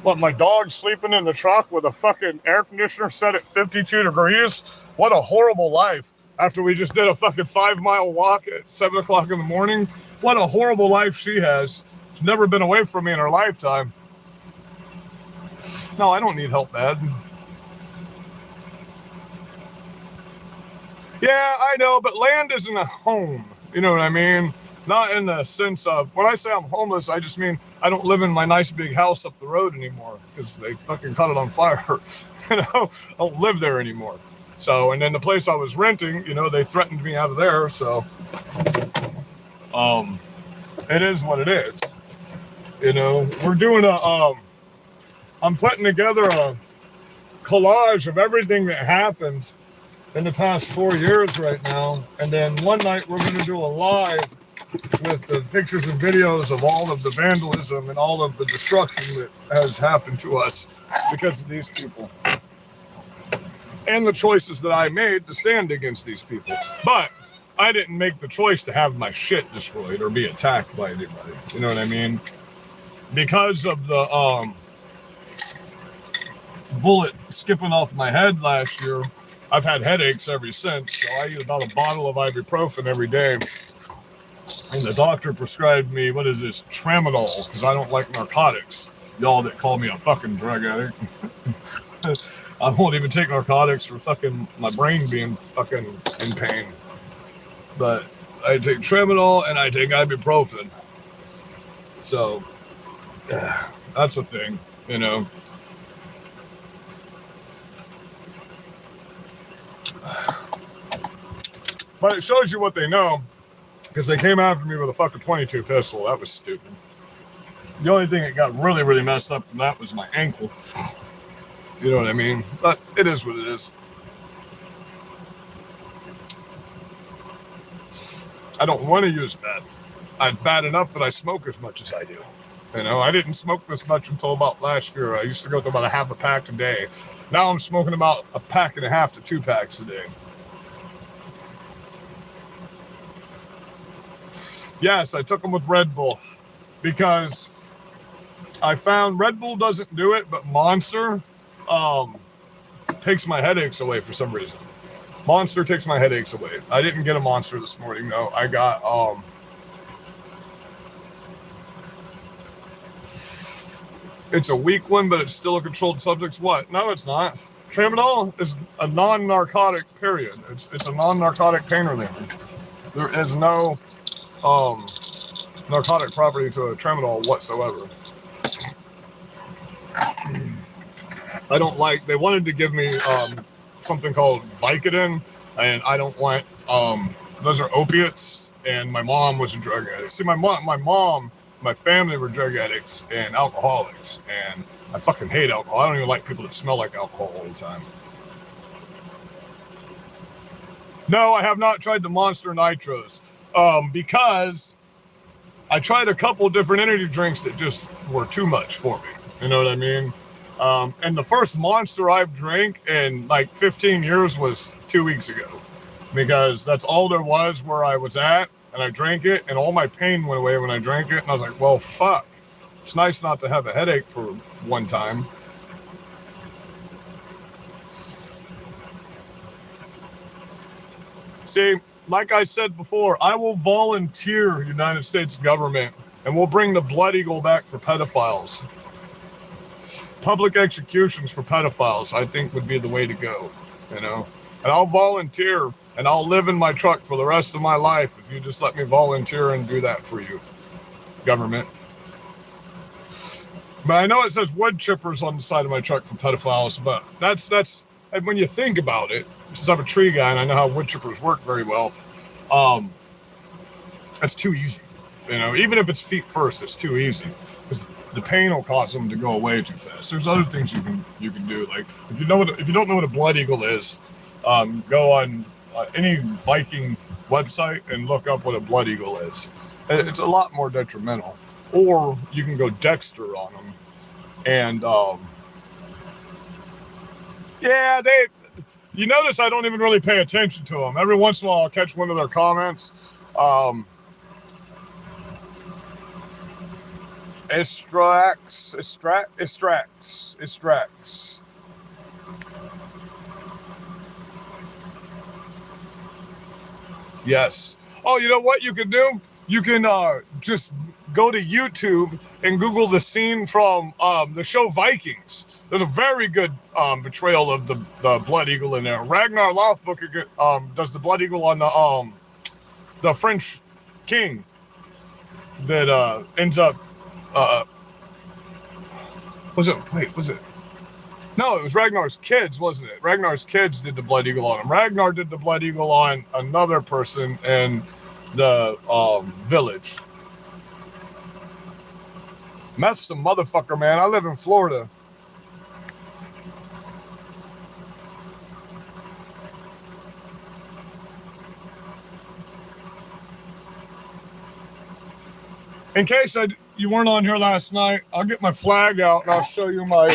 Speaker 2: What, my dog's sleeping in the truck with a fucking air conditioner set at 52 degrees? What a horrible life. After we just did a fucking 5-mile walk at 7 o'clock in the morning. What a horrible life she has. She's never been away from me in her lifetime. No, I don't need help, Dad. Yeah, I know, but land isn't a home. You know what I mean? Not in the sense of, when I say I'm homeless, I just mean I don't live in my nice big house up the road anymore because they fucking caught it on fire. You know, I don't live there anymore. So, and then the place I was renting, you know, they threatened me out of there. So, it is what it is. You know, we're doing I'm putting together a collage of everything that happened in the past 4 years right now. And then one night we're going to do a live with the pictures and videos of all of the vandalism and all of the destruction that has happened to us because of these people. And the choices that I made to stand against these people. But I didn't make the choice to have my shit destroyed or be attacked by anybody. You know what I mean? Because of the bullet skipping off my head last year, I've had headaches ever since. So I eat about a bottle of ibuprofen every day. And the doctor prescribed me, what is this, tramadol, because I don't like narcotics. Y'all that call me a fucking drug addict. I won't even take narcotics for fucking my brain being fucking in pain. But I take tramadol and I take ibuprofen. So, yeah, that's a thing, you know. But it shows you what they know, because they came after me with a fucking .22 pistol. That was stupid. The only thing that got really, really messed up from that was my ankle. You know what I mean? But it is what it is. I don't want to use meth. I'm bad enough that I smoke as much as I do. You know, I didn't smoke this much until about last year. I used to go through about a half a pack a day. Now I'm smoking about a pack and a half to 2 packs a day. Yes, I took them with Red Bull because I found Red Bull doesn't do it, but Monster takes my headaches away for some reason. Monster takes my headaches away. I didn't get a Monster this morning. No, I got it's a weak one, but it's still a controlled substance. What? No, it's not. Tramadol is a non-narcotic, period. It's a non-narcotic pain reliever. There is no narcotic property to a tramadol whatsoever. I don't like, they wanted to give me something called Vicodin, and I don't want, those are opiates, and my mom was a drug addict. See, my mom, my family were drug addicts and alcoholics, and I fucking hate alcohol. I don't even like people that smell like alcohol all the time. No, I have not tried the Monster Nitros, because I tried a couple different energy drinks that just were too much for me. You know what I mean? And the first Monster I've drank in like 15 years was 2 weeks ago, because that's all there was where I was at, and I drank it, and all my pain went away when I drank it, and I was like, well, fuck. It's nice not to have a headache for one time. See, like I said before, I will volunteer United States government, and we'll bring the Blood Eagle back for pedophiles. Public executions for pedophiles, I think, would be the way to go, you know? And I'll volunteer, and I'll live in my truck for the rest of my life if you just let me volunteer and do that for you, government. But I know it says wood chippers on the side of my truck for pedophiles, but that's and when you think about it, since I'm a tree guy and I know how wood chippers work very well, that's too easy. You know, even if it's feet first, it's too easy, because the pain will cause them to go away too fast. There's other things you can do. Like if you don't know what a Blood Eagle is, go on any Viking website and look up what a Blood Eagle is. It's a lot more detrimental. Or you can go Dexter on them. And, yeah, you notice I don't even really pay attention to them. Every once in a while, I'll catch one of their comments. Extracts. Yes. Oh, you know what you can do? You can just go to YouTube and Google the scene from the show Vikings. There's a very good portrayal of the Blood Eagle in there. Ragnar Lothbrok does the Blood Eagle on the French king that ends up was it? No, it was Ragnar's kids, wasn't it? Ragnar's kids did the Blood Eagle on him. Ragnar did the Blood Eagle on another person in the village. Meth's some motherfucker, man. I live in Florida. In case you weren't on here last night, I'll get my flag out and I'll show you my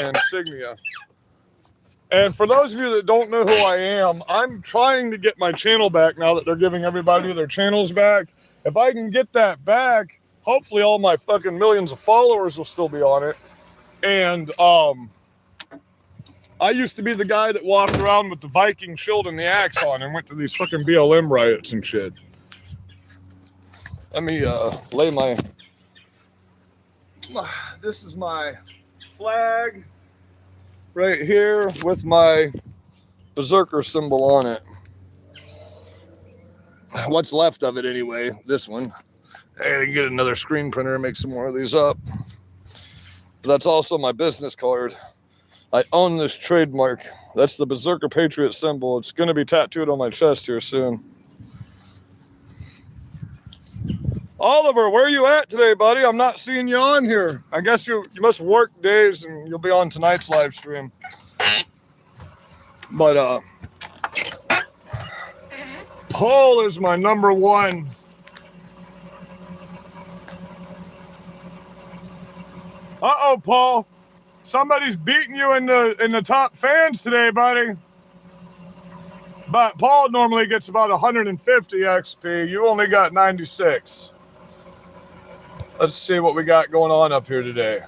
Speaker 2: insignia. And for those of you that don't know who I am, I'm trying to get my channel back now that they're giving everybody their channels back. If I can get that back, hopefully all my fucking millions of followers will still be on it. And I used to be the guy that walked around with the Viking shield and the axe on and went to these fucking BLM riots and shit. Let me lay this is my flag right here with my berserker symbol on it. What's left of it anyway, this one. Hey, I can get another screen printer and make some more of these up. But that's also my business card. I own this trademark. That's the Berserker Patriot symbol. It's going to be tattooed on my chest here soon. Oliver, where are you at today, buddy? I'm not seeing you on here. I guess you must work days and you'll be on tonight's live stream. But Paul is my number one. Uh-oh, Paul. Somebody's beating you in the top fans today, buddy. But Paul normally gets about 150 XP. You only got 96. Let's see what we got going on up here today.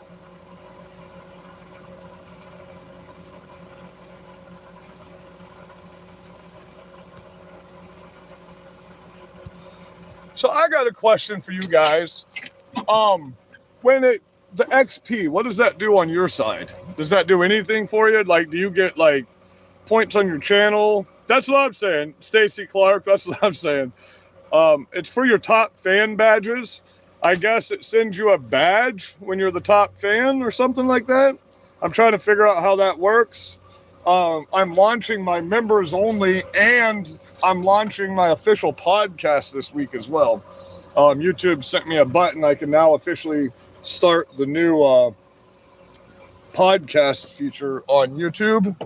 Speaker 2: So I got a question for you guys. The XP, what does that do on your side? Does that do anything for you? Like, do you get like points on your channel? That's what I'm saying. Stacy Clark, that's what I'm saying. It's for your top fan badges. I guess it sends you a badge when you're the top fan or something like that. I'm trying to figure out how that works. I'm launching my members only, and I'm launching my official podcast this week as well. YouTube sent me a button. I can now officially start the new podcast feature on YouTube.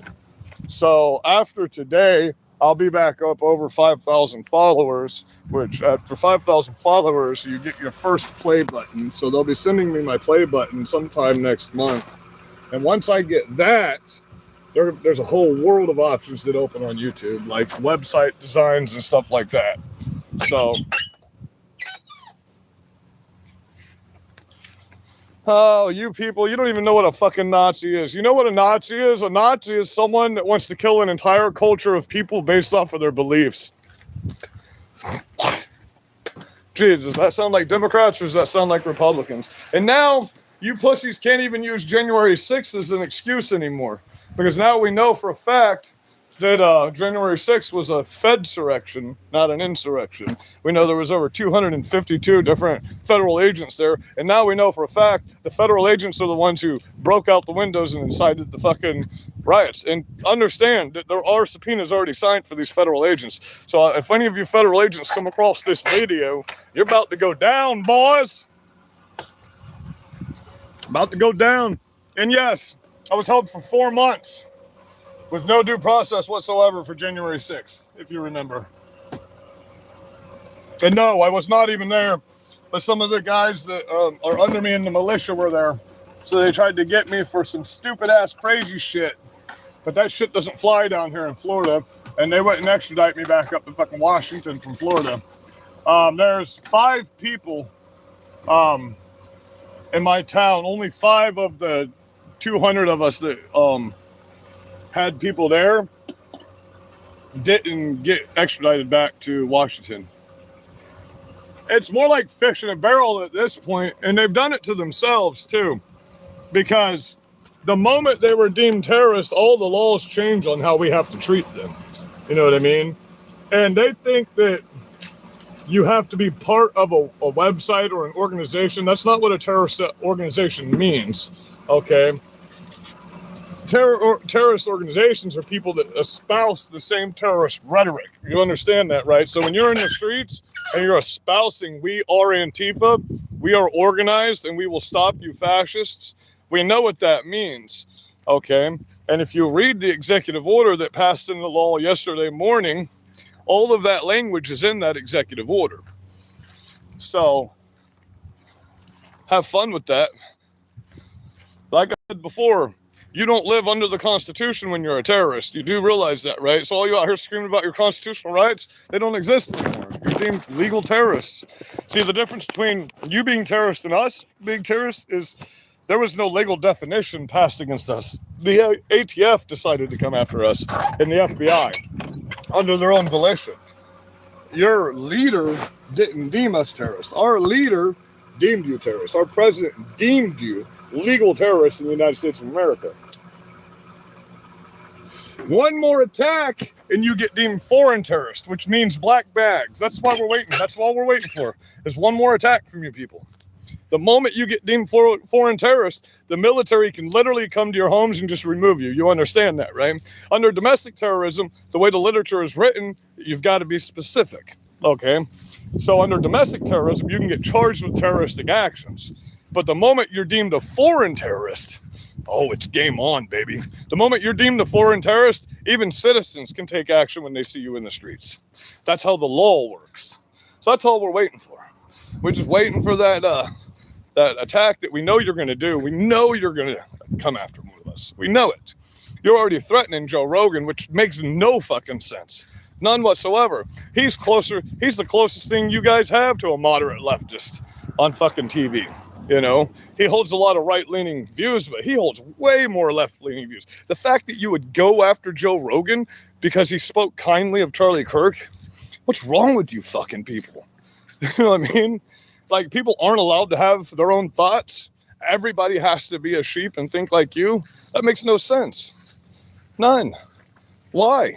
Speaker 2: So after today, I'll be back up over 5,000 followers, which for 5,000 followers, you get your first play button. So they'll be sending me my play button sometime next month. And once I get that, there's a whole world of options that open on YouTube, like website designs and stuff like that. So, oh, you people, you don't even know what a fucking Nazi is. You know what a Nazi is? A Nazi is someone that wants to kill an entire culture of people based off of their beliefs. Jesus, does that sound like Democrats or does that sound like Republicans? And now, you pussies can't even use January 6th as an excuse anymore. Because now we know for a fact that January 6th was a Fedsurrection, not an insurrection. We know there was over 252 different federal agents there. And now we know for a fact the federal agents are the ones who broke out the windows and incited the fucking riots. And understand that there are subpoenas already signed for these federal agents. So if any of you federal agents come across this video, you're about to go down, boys. About to go down. And yes, I was held for 4 months with no due process whatsoever for January 6th, if you remember. And no, I was not even there, but some of the guys that are under me in the militia were there. So they tried to get me for some stupid ass crazy shit. But that shit doesn't fly down here in Florida. And they wouldn't extradite me back up to fucking Washington from Florida. There's 5 people in my town. Only 5 of the 200 of us that had people there didn't get extradited back to Washington. It's more like fish in a barrel at this point, and they've done it to themselves too, because the moment they were deemed terrorists, all the laws change on how we have to treat them. You know what I mean? And they think that you have to be part of a website or an organization. That's not what a terrorist organization means, okay? Terrorist organizations are people that espouse the same terrorist rhetoric. You understand that, right? So when you're in the streets and you're espousing, we are Antifa, we are organized, and we will stop you fascists, we know what that means, okay? And if you read the executive order that passed into law yesterday morning, all of that language is in that executive order. So have fun with that. Like I said before, you don't live under the Constitution when you're a terrorist. You do realize that, right? So all you out here screaming about your constitutional rights, they don't exist anymore. You're deemed legal terrorists. See, the difference between you being terrorist and us being terrorists is there was no legal definition passed against us. The ATF decided to come after us, and the FBI, under their own volition. Your leader didn't deem us terrorists. Our leader deemed you terrorists. Our president deemed you legal terrorists in the United States of America. One more attack and you get deemed foreign terrorist, which means black bags. That's why we're waiting. That's all we're waiting for, is one more attack from you people. The moment you get deemed foreign terrorist, the military can literally come to your homes and just remove you. You understand that, right? Under domestic terrorism, the way the literature is written, you've got to be specific, okay? So under domestic terrorism, you can get charged with terroristic actions. But the moment you're deemed a foreign terrorist, oh, it's game on, baby. The moment you're deemed a foreign terrorist, even citizens can take action when they see you in the streets. That's how the law works. So that's all we're waiting for. We're just waiting for that attack that we know you're going to do. We know you're going to come after one of us. We know it. You're already threatening Joe Rogan, which makes no fucking sense. None whatsoever. He's the closest thing you guys have to a moderate leftist on fucking TV. You know, he holds a lot of right-leaning views, but he holds way more left-leaning views. The fact that you would go after Joe Rogan because he spoke kindly of Charlie Kirk, what's wrong with you fucking people? You know what I mean? Like, people aren't allowed to have their own thoughts. Everybody has to be a sheep and think like you. That makes no sense. None. Why?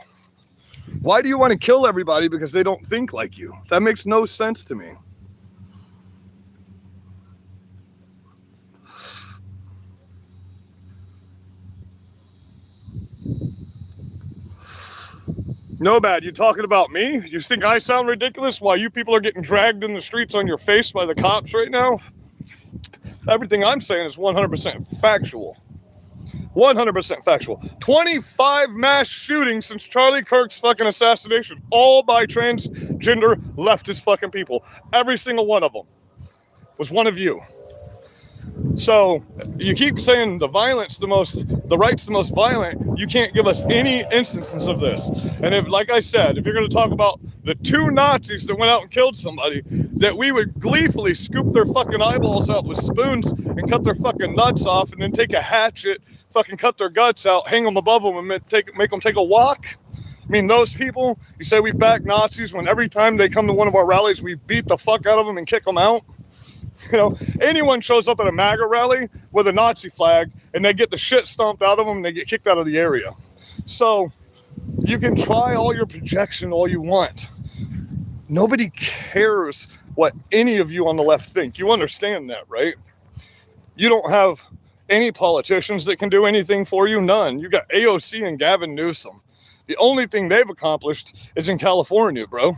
Speaker 2: Why do you want to kill everybody because they don't think like you? That makes no sense to me. No bad. You talking about me? You think I sound ridiculous while you people are getting dragged in the streets on your face by the cops right now? Everything I'm saying is 100% factual. 100% factual. 25 mass shootings since Charlie Kirk's fucking assassination, all by transgender leftist fucking people. Every single one of them was one of you. So you keep saying the right's the most violent. You can't give us any instances of this. And if, like I said, if you're going to talk about the 2 Nazis that went out and killed somebody, that we would gleefully scoop their fucking eyeballs out with spoons and cut their fucking nuts off, and then take a hatchet, fucking cut their guts out, hang them above them, and make them take a walk. I mean, those people, you say we back Nazis when every time they come to one of our rallies, we beat the fuck out of them and kick them out. You know, anyone shows up at a MAGA rally with a Nazi flag and they get the shit stomped out of them and they get kicked out of the area. So you can try all your projection all you want. Nobody cares what any of you on the left think. You understand that, right? You don't have any politicians that can do anything for you. None. You got AOC and Gavin Newsom. The only thing they've accomplished is in California, bro.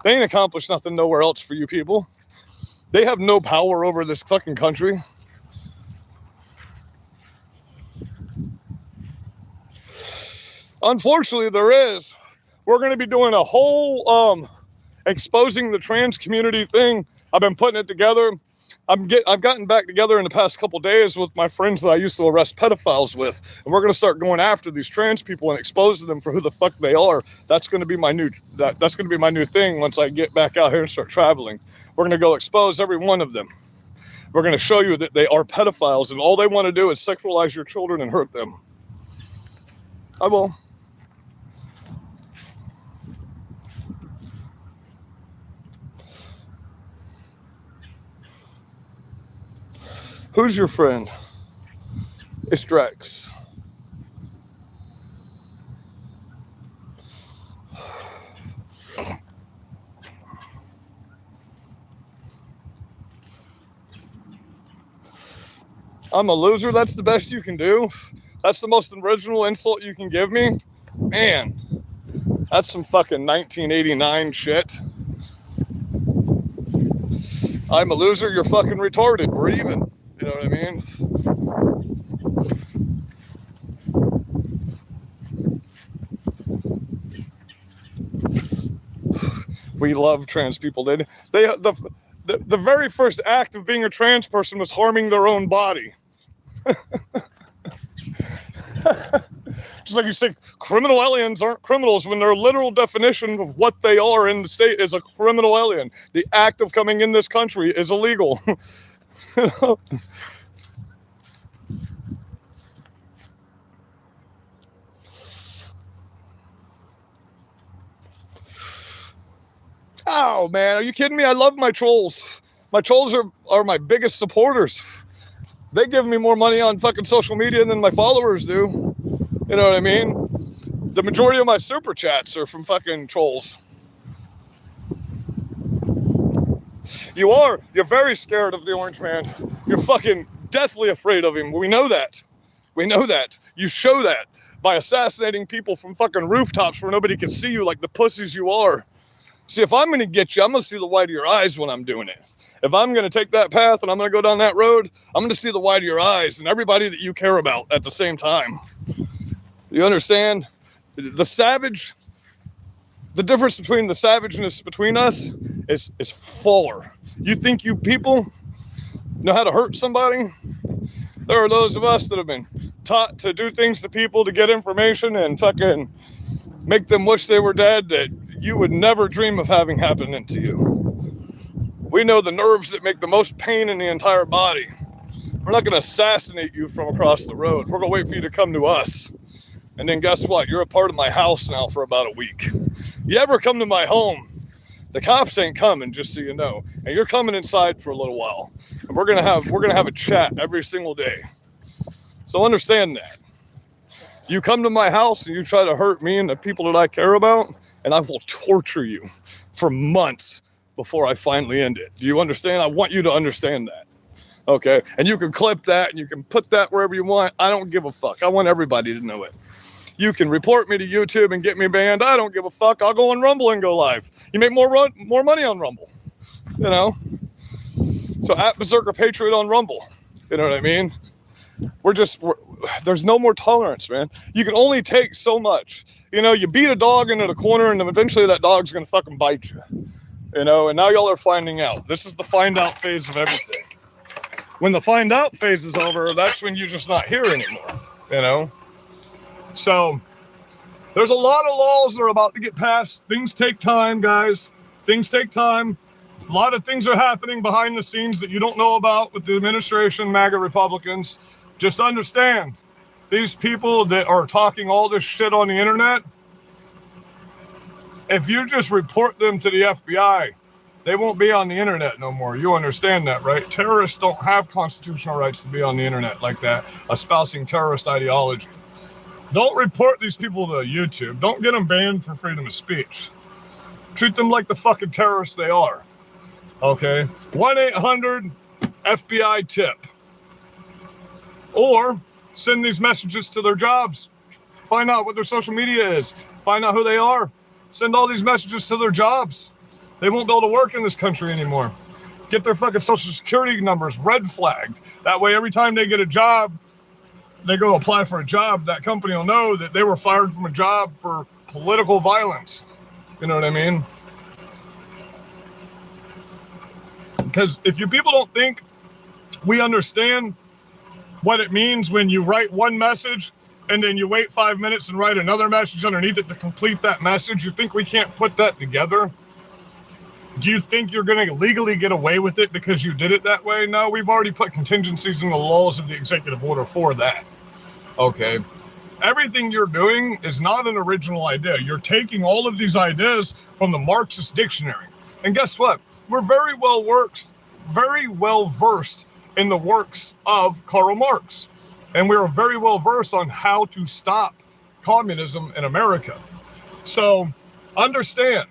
Speaker 2: They ain't accomplished nothing nowhere else for you people. They have no power over this fucking country. Unfortunately, there is. We're going to be doing a whole exposing the trans community thing. I've been putting it together. I've gotten back together in the past couple days with my friends that I used to arrest pedophiles with, and we're going to start going after these trans people and exposing them for who the fuck they are. That's going to be my new thing once I get back out here and start traveling. We're going to go expose every one of them. We're going to show you that they are pedophiles, and all they want to do is sexualize your children and hurt them. I will. Who's your friend? It's Drex. I'm a loser. That's the best you can do. That's the most original insult you can give me. Man, that's some fucking 1989 shit. I'm a loser. You're fucking retarded. We're even. You know what I mean? We love trans people. The very first act of being a trans person was harming their own body. Just like you say, criminal aliens aren't criminals when their literal definition of what they are in the state is a criminal alien. The act of coming in this country is illegal. You know? Oh, man, are you kidding me? I love my trolls. My trolls are my biggest supporters. They give me more money on fucking social media than my followers do. You know what I mean? The majority of my super chats are from fucking trolls. You're very scared of the orange man. You're fucking deathly afraid of him. We know that. You show that by assassinating people from fucking rooftops where nobody can see you like the pussies you are. See, if I'm going to get you, I'm going to see the white of your eyes when I'm doing it. If I'm going to take that path and I'm going to go down that road, I'm going to see the white of your eyes and everybody that you care about at the same time. You understand? The difference between the savageness between us is fuller. You think you people know how to hurt somebody? There are those of us that have been taught to do things to people to get information and fucking make them wish they were dead that you would never dream of having happening to you. We know the nerves that make the most pain in the entire body. We're not going to assassinate you from across the road. We're going to wait for you to come to us. And then guess what? You're a part of my house now for about a week. You ever come to my home, the cops ain't coming, just so you know. And you're coming inside for a little while. And we're gonna have a chat every single day. So understand that. You come to my house and you try to hurt me and the people that I care about, and I will torture you for months before I finally end it. Do you understand? I want you to understand that. Okay? And you can clip that and you can put that wherever you want. I don't give a fuck. I want everybody to know it. You can report me to YouTube and get me banned. I don't give a fuck. I'll go on Rumble and go live. You make more money on Rumble. You know? So at Berserker Patriot on Rumble. You know what I mean? There's no more tolerance, man. You can only take so much. You know, you beat a dog into the corner and then eventually that dog's going to fucking bite you. You know, and now y'all are finding out. This is the find out phase of everything. When the find out phase is over, that's when you're just not here anymore. You know? So, there's a lot of laws that are about to get passed. Things take time, guys. Things take time. A lot of things are happening behind the scenes that you don't know about with the administration, MAGA Republicans. Just understand, these people that are talking all this shit on the internet, if you just report them to the FBI, they won't be on the internet no more. You understand that, right? Terrorists don't have constitutional rights to be on the internet like that, espousing terrorist ideology. Don't report these people to YouTube. Don't get them banned for freedom of speech. Treat them like the fucking terrorists they are. Okay? 1-800-FBI-TIP. Or send these messages to their jobs. Find out what their social media is. Find out who they are. Send all these messages to their jobs. They won't be able to work in this country anymore. Get their fucking social security numbers red flagged. That way, every time they get a job, they go apply for a job, that company will know that they were fired from a job for political violence. You know what I mean? Because if you people don't think we understand what it means when you write one message and then you wait 5 minutes and write another message underneath it to complete that message, you think we can't put that together? Do you think you're going to legally get away with it because you did it that way? No, we've already put contingencies in the laws of the executive order for that. Okay. Everything you're doing is not an original idea. You're taking all of these ideas from the Marxist dictionary. And guess what? We're very well versed in the works of Karl Marx. And we are very well versed on how to stop communism in America. So understand,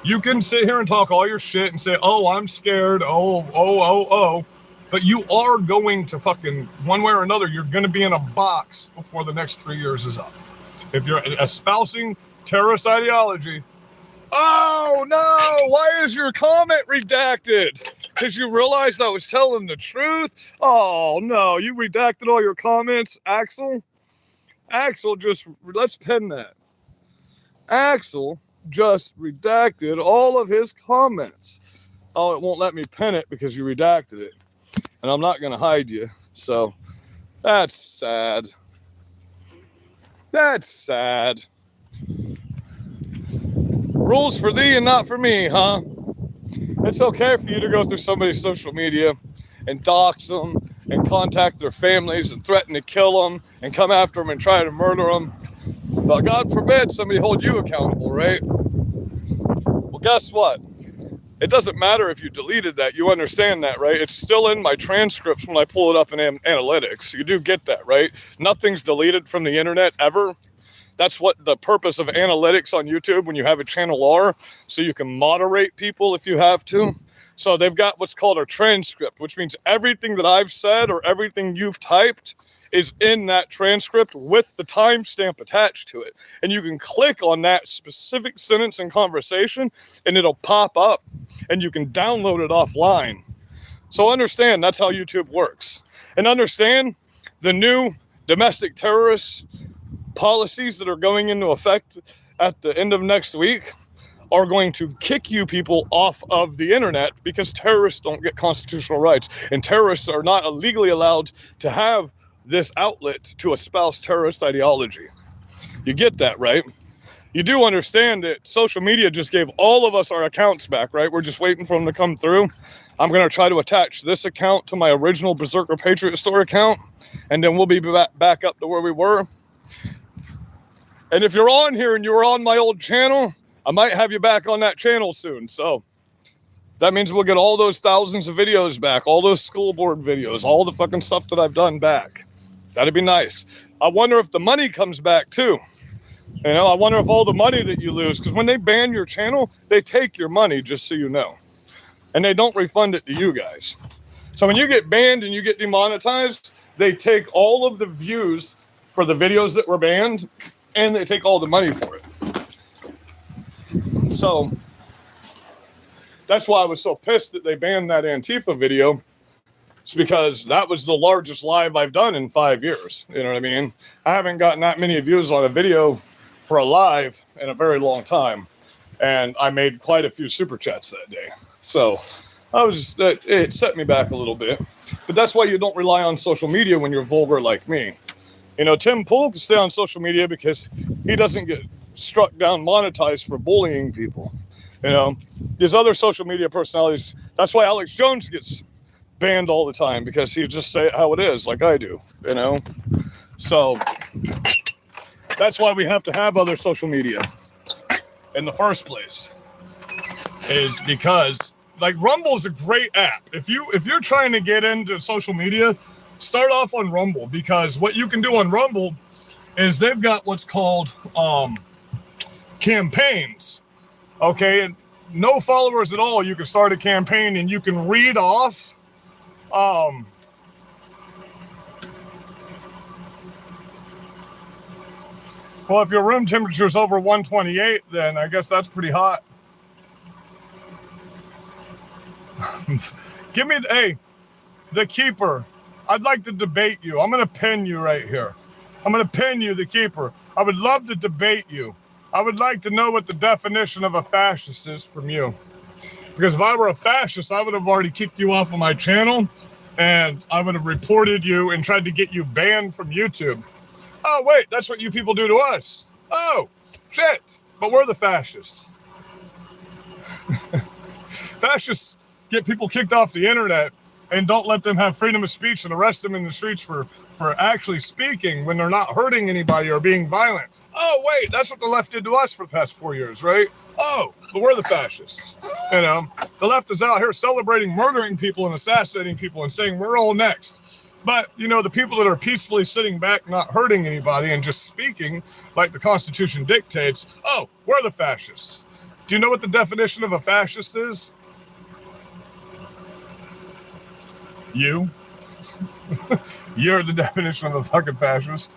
Speaker 2: you can sit here and talk all your shit and say, oh, I'm scared, but you are going to fucking, one way or another, you're going to be in a box before the next 3 years is up. If you're espousing terrorist ideology, oh no, why is your comment redacted? Because you realized I was telling the truth? Oh no, you redacted all your comments, Axel? Axel just, let's pen that. Axel just redacted all of his comments. Oh, it won't let me pen it because you redacted it. And I'm not going to hide you. So, that's sad. That's sad. Rules for thee and not for me, huh? It's okay for you to go through somebody's social media and dox them and contact their families and threaten to kill them and come after them and try to murder them. But God forbid somebody hold you accountable, right? Well, guess what? It doesn't matter if you deleted that. You understand that, right? It's still in my transcripts when I pull it up in analytics. You do get that, right? Nothing's deleted from the internet ever. That's what the purpose of analytics on YouTube when you have a channel are, so you can moderate people if you have to. So they've got what's called a transcript, which means everything that I've said or everything you've typed is in that transcript with the timestamp attached to it. And you can click on that specific sentence and conversation and it'll pop up and you can download it offline. So understand that's how YouTube works. And understand the new domestic terrorist policies that are going into effect at the end of next week are going to kick you people off of the internet because terrorists don't get constitutional rights and terrorists are not legally allowed to have this outlet to espouse terrorist ideology. You get that, right? You do understand that social media just gave all of us our accounts back, right? We're just waiting for them to come through. I'm going to try to attach this account to my original Berserker Patriot store account, and then we'll be back up to where we were. And if you're on here and you were on my old channel, I might have you back on that channel soon. So that means we'll get all those thousands of videos back, all those school board videos, all the fucking stuff that I've done back. That'd be nice. I wonder if the money comes back too. You know, I wonder if all the money that you lose, because when they ban your channel, they take your money, just so you know. And they don't refund it to you guys. So when you get banned and you get demonetized, they take all of the views for the videos that were banned, and they take all the money for it. So that's why I was so pissed that they banned that Antifa video. It's because that was the largest live I've done in 5 years. You know what I mean? I haven't gotten that many views on a video for a live in a very long time. And I made quite a few super chats that day. So I was just, it set me back a little bit. But that's why you don't rely on social media when you're vulgar like me. You know, Tim Pool can stay on social media because he doesn't get struck down monetized for bullying people. You know, these other social media personalities, that's why Alex Jones gets banned all the time, because he just say it how it is, like I do, you know. So that's why we have to have other social media in the first place, is because like Rumble's a great app. If you're trying to get into social media, start off on Rumble, because what you can do on Rumble is they've got what's called campaigns. Okay, and no followers at all, you can start a campaign and you can read off well, if your room temperature is over 128, then I guess that's pretty hot. Give me the keeper. I'd like to debate you. I'm going to pin you right here. I'm going to pin you, the keeper. I would love to debate you. I would like to know what the definition of a fascist is from you. Because if I were a fascist, I would have already kicked you off of my channel, and I would have reported you and tried to get you banned from YouTube. Oh, wait, that's what you people do to us. Oh, shit. But we're the fascists. Fascists get people kicked off the internet and don't let them have freedom of speech and arrest them in the streets for actually speaking when they're not hurting anybody or being violent. Oh, wait, that's what the left did to us for the past 4 years, right? Oh, but we're the fascists. You know, the left is out here celebrating murdering people and assassinating people and saying we're all next. But, you know, the people that are peacefully sitting back, not hurting anybody and just speaking like the Constitution dictates, oh, we're the fascists. Do you know what the definition of a fascist is? You. You're the definition of a fucking fascist.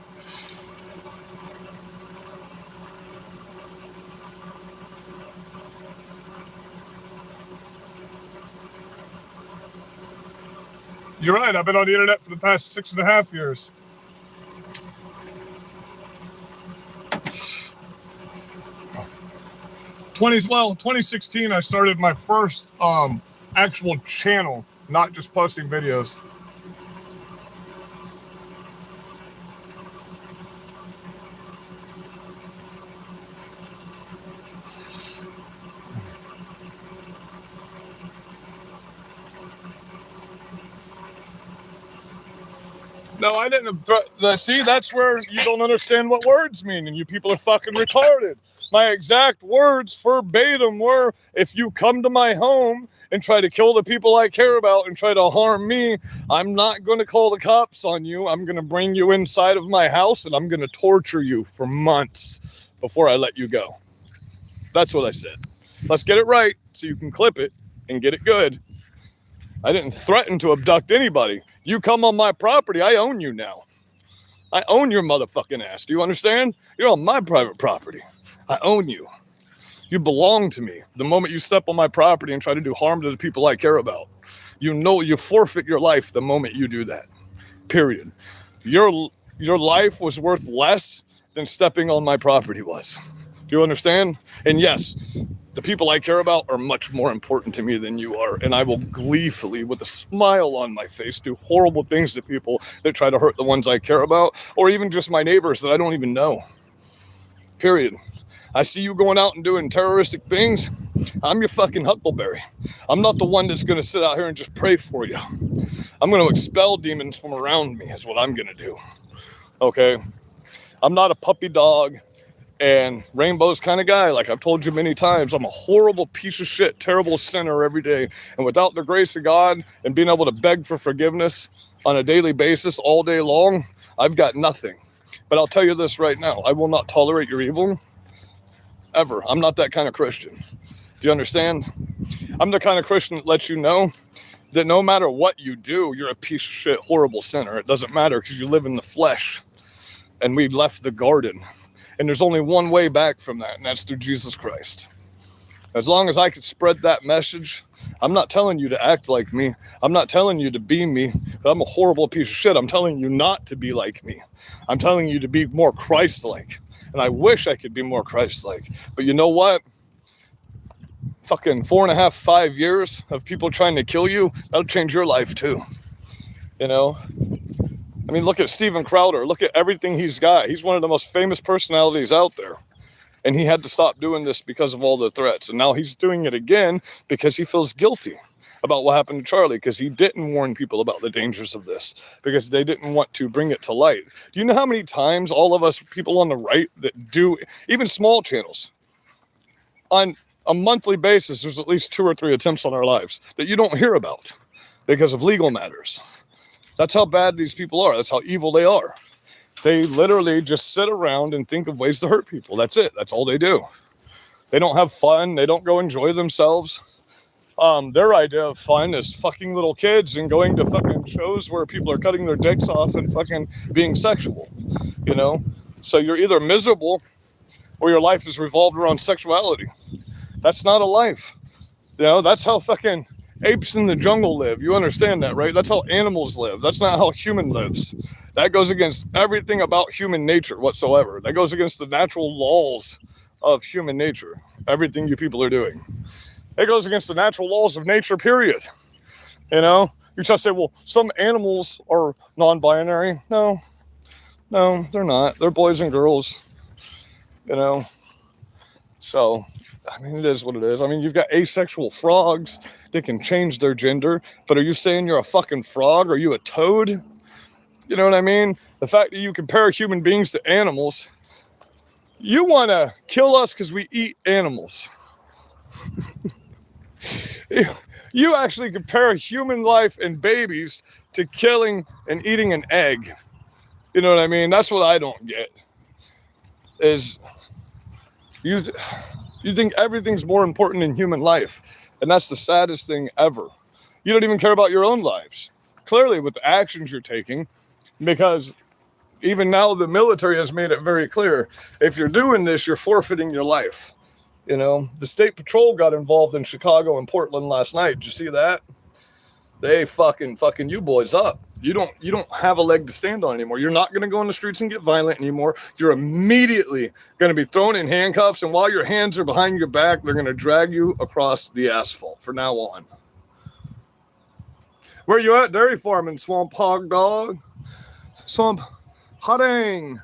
Speaker 2: You're right. I've been on the internet for the past 6.5 years. Well, 2016, I started my first actual channel, not just posting videos. No, I didn't. See, that's where you don't understand what words mean, and you people are fucking retarded. My exact words verbatim were, if you come to my home and try to kill the people I care about and try to harm me, I'm not going to call the cops on you. I'm going to bring you inside of my house and I'm going to torture you for months before I let you go. That's what I said. Let's get it right so you can clip it and get it good. I didn't threaten to abduct anybody. You come on my property, I own you now. I own your motherfucking ass. Do you understand? You're on my private property. I own you. You belong to me. The moment you step on my property and try to do harm to the people I care about, you know you forfeit your life the moment you do that. Period. Your life was worth less than stepping on my property was. Do you understand? And yes, the people I care about are much more important to me than you are. And I will gleefully, with a smile on my face, do horrible things to people that try to hurt the ones I care about, or even just my neighbors that I don't even know. Period. I see you going out and doing terroristic things. I'm your fucking huckleberry. I'm not the one that's going to sit out here and just pray for you. I'm going to expel demons from around me is what I'm going to do. Okay? I'm not a puppy dog and rainbows kind of guy. Like I've told you many times, I'm a horrible piece of shit, terrible sinner every day. And without the grace of God and being able to beg for forgiveness on a daily basis all day long, I've got nothing. But I'll tell you this right now. I will not tolerate your evil. Ever. I'm not that kind of Christian. Do you understand? I'm the kind of Christian that lets you know that no matter what you do, you're a piece of shit, horrible sinner. It doesn't matter because you live in the flesh. And we left the garden. And there's only one way back from that, and that's through Jesus Christ. As long as I could spread that message, I'm not telling you to act like me. I'm not telling you to be me, but I'm a horrible piece of shit. I'm telling you not to be like me. I'm telling you to be more Christ-like. And I wish I could be more Christ-like. But you know what? Fucking 4.5, 5 years of people trying to kill you, that'll change your life too. You know? I mean, look at Steven Crowder. Look at everything he's got. He's one of the most famous personalities out there. And he had to stop doing this because of all the threats. And now he's doing it again because he feels guilty about what happened to Charlie, because he didn't warn people about the dangers of this, because they didn't want to bring it to light. Do you know how many times all of us people on the right that do, even small channels, on a monthly basis, there's at least 2 or 3 attempts on our lives that you don't hear about because of legal matters. That's how bad these people are. That's how evil they are. They literally just sit around and think of ways to hurt people. That's it. That's all they do. They don't have fun. They don't go enjoy themselves. Their idea of fun is fucking little kids and going to fucking shows where people are cutting their dicks off and fucking being sexual, you know? So you're either miserable or your life is revolved around sexuality. That's not a life. You know, that's how fucking apes in the jungle live. You understand that, right? That's how animals live. That's not how a human lives. That goes against everything about human nature whatsoever. That goes against the natural laws of human nature. Everything you people are doing. It goes against the natural laws of nature, period. You know, you try to say, well, some animals are non-binary. No, they're not. They're boys and girls, you know. So, I mean, it is what it is. I mean, you've got asexual frogs that can change their gender, but are you saying you're a fucking frog? Are you a toad? You know what I mean? The fact that you compare human beings to animals, you want to kill us because we eat animals. You actually compare human life and babies to killing and eating an egg. You know what I mean? That's what I don't get. Is you think everything's more important than human life. And that's the saddest thing ever. You don't even care about your own lives. Clearly with the actions you're taking, because even now the military has made it very clear. If you're doing this, you're forfeiting your life. You know, the state patrol got involved in Chicago and Portland last night. Did you see that? They fucking you boys up. You don't have a leg to stand on anymore. You're not going to go on the streets and get violent anymore. You're immediately going to be thrown in handcuffs, and while your hands are behind your back, they're going to drag you across the asphalt from now on. Where you at, dairy farming, swamp hog dog? Swamp pudding.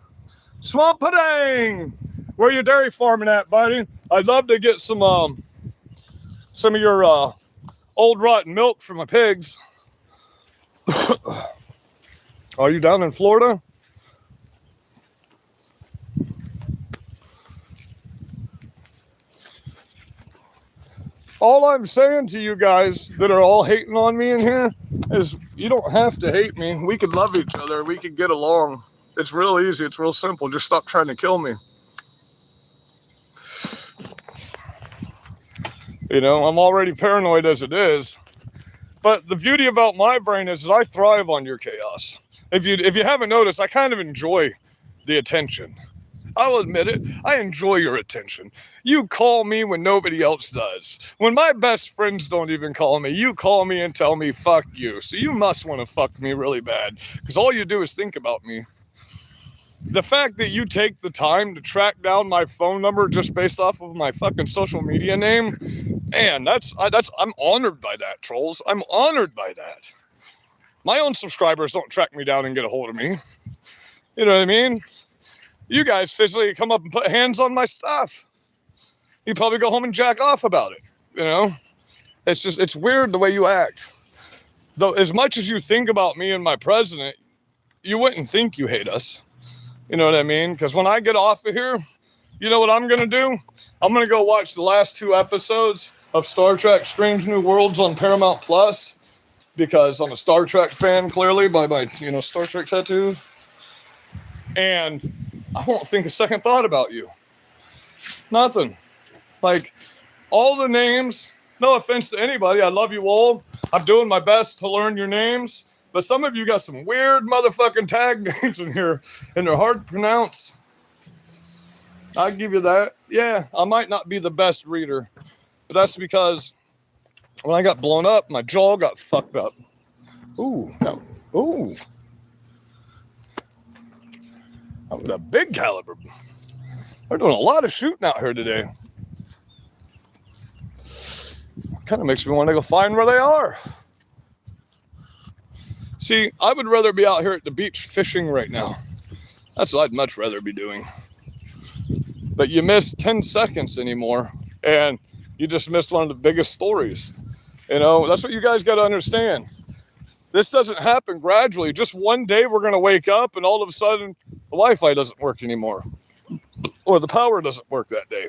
Speaker 2: Swamp pudding. Where you dairy farming at, buddy? I'd love to get some of your old rotten milk for my pigs. Are you down in Florida? All I'm saying to you guys that are all hating on me in here is you don't have to hate me. We could love each other. We could get along. It's real easy. It's real simple. Just stop trying to kill me. You know, I'm already paranoid as it is. But the beauty about my brain is that I thrive on your chaos. If you haven't noticed, I kind of enjoy the attention. I'll admit it. I enjoy your attention. You call me when nobody else does. When my best friends don't even call me, you call me and tell me, fuck you. So you must want to fuck me really bad. Because all you do is think about me. The fact that you take the time to track down my phone number just based off of my fucking social media name, man, I'm honored by that, trolls. I'm honored by that. My own subscribers don't track me down and get a hold of me. You know what I mean? You guys physically come up and put hands on my stuff. You probably go home and jack off about it. You know? It's weird the way you act. Though, as much as you think about me and my president, you wouldn't think you hate us. You know what I mean? Because when I get off of here, you know what I'm going to do? I'm going to go watch the last 2 episodes of Star Trek Strange New Worlds on Paramount Plus, because I'm a Star Trek fan, clearly, by my, Star Trek tattoo. And I won't think a second thought about you. Nothing. Like, all the names, no offense to anybody, I love you all. I'm doing my best to learn your names. But some of you got some weird motherfucking tag names in here, and they're hard to pronounce. I'll give you that. Yeah, I might not be the best reader, but that's because when I got blown up, my jaw got fucked up. Ooh. That was a big caliber. They're doing a lot of shooting out here today. Kind of makes me want to go find where they are. See, I would rather be out here at the beach fishing right now. That's what I'd much rather be doing. But you missed 10 seconds anymore, and you just missed one of the biggest stories. You know, that's what you guys got to understand. This doesn't happen gradually. Just one day we're going to wake up, and all of a sudden the Wi-Fi doesn't work anymore. Or the power doesn't work that day.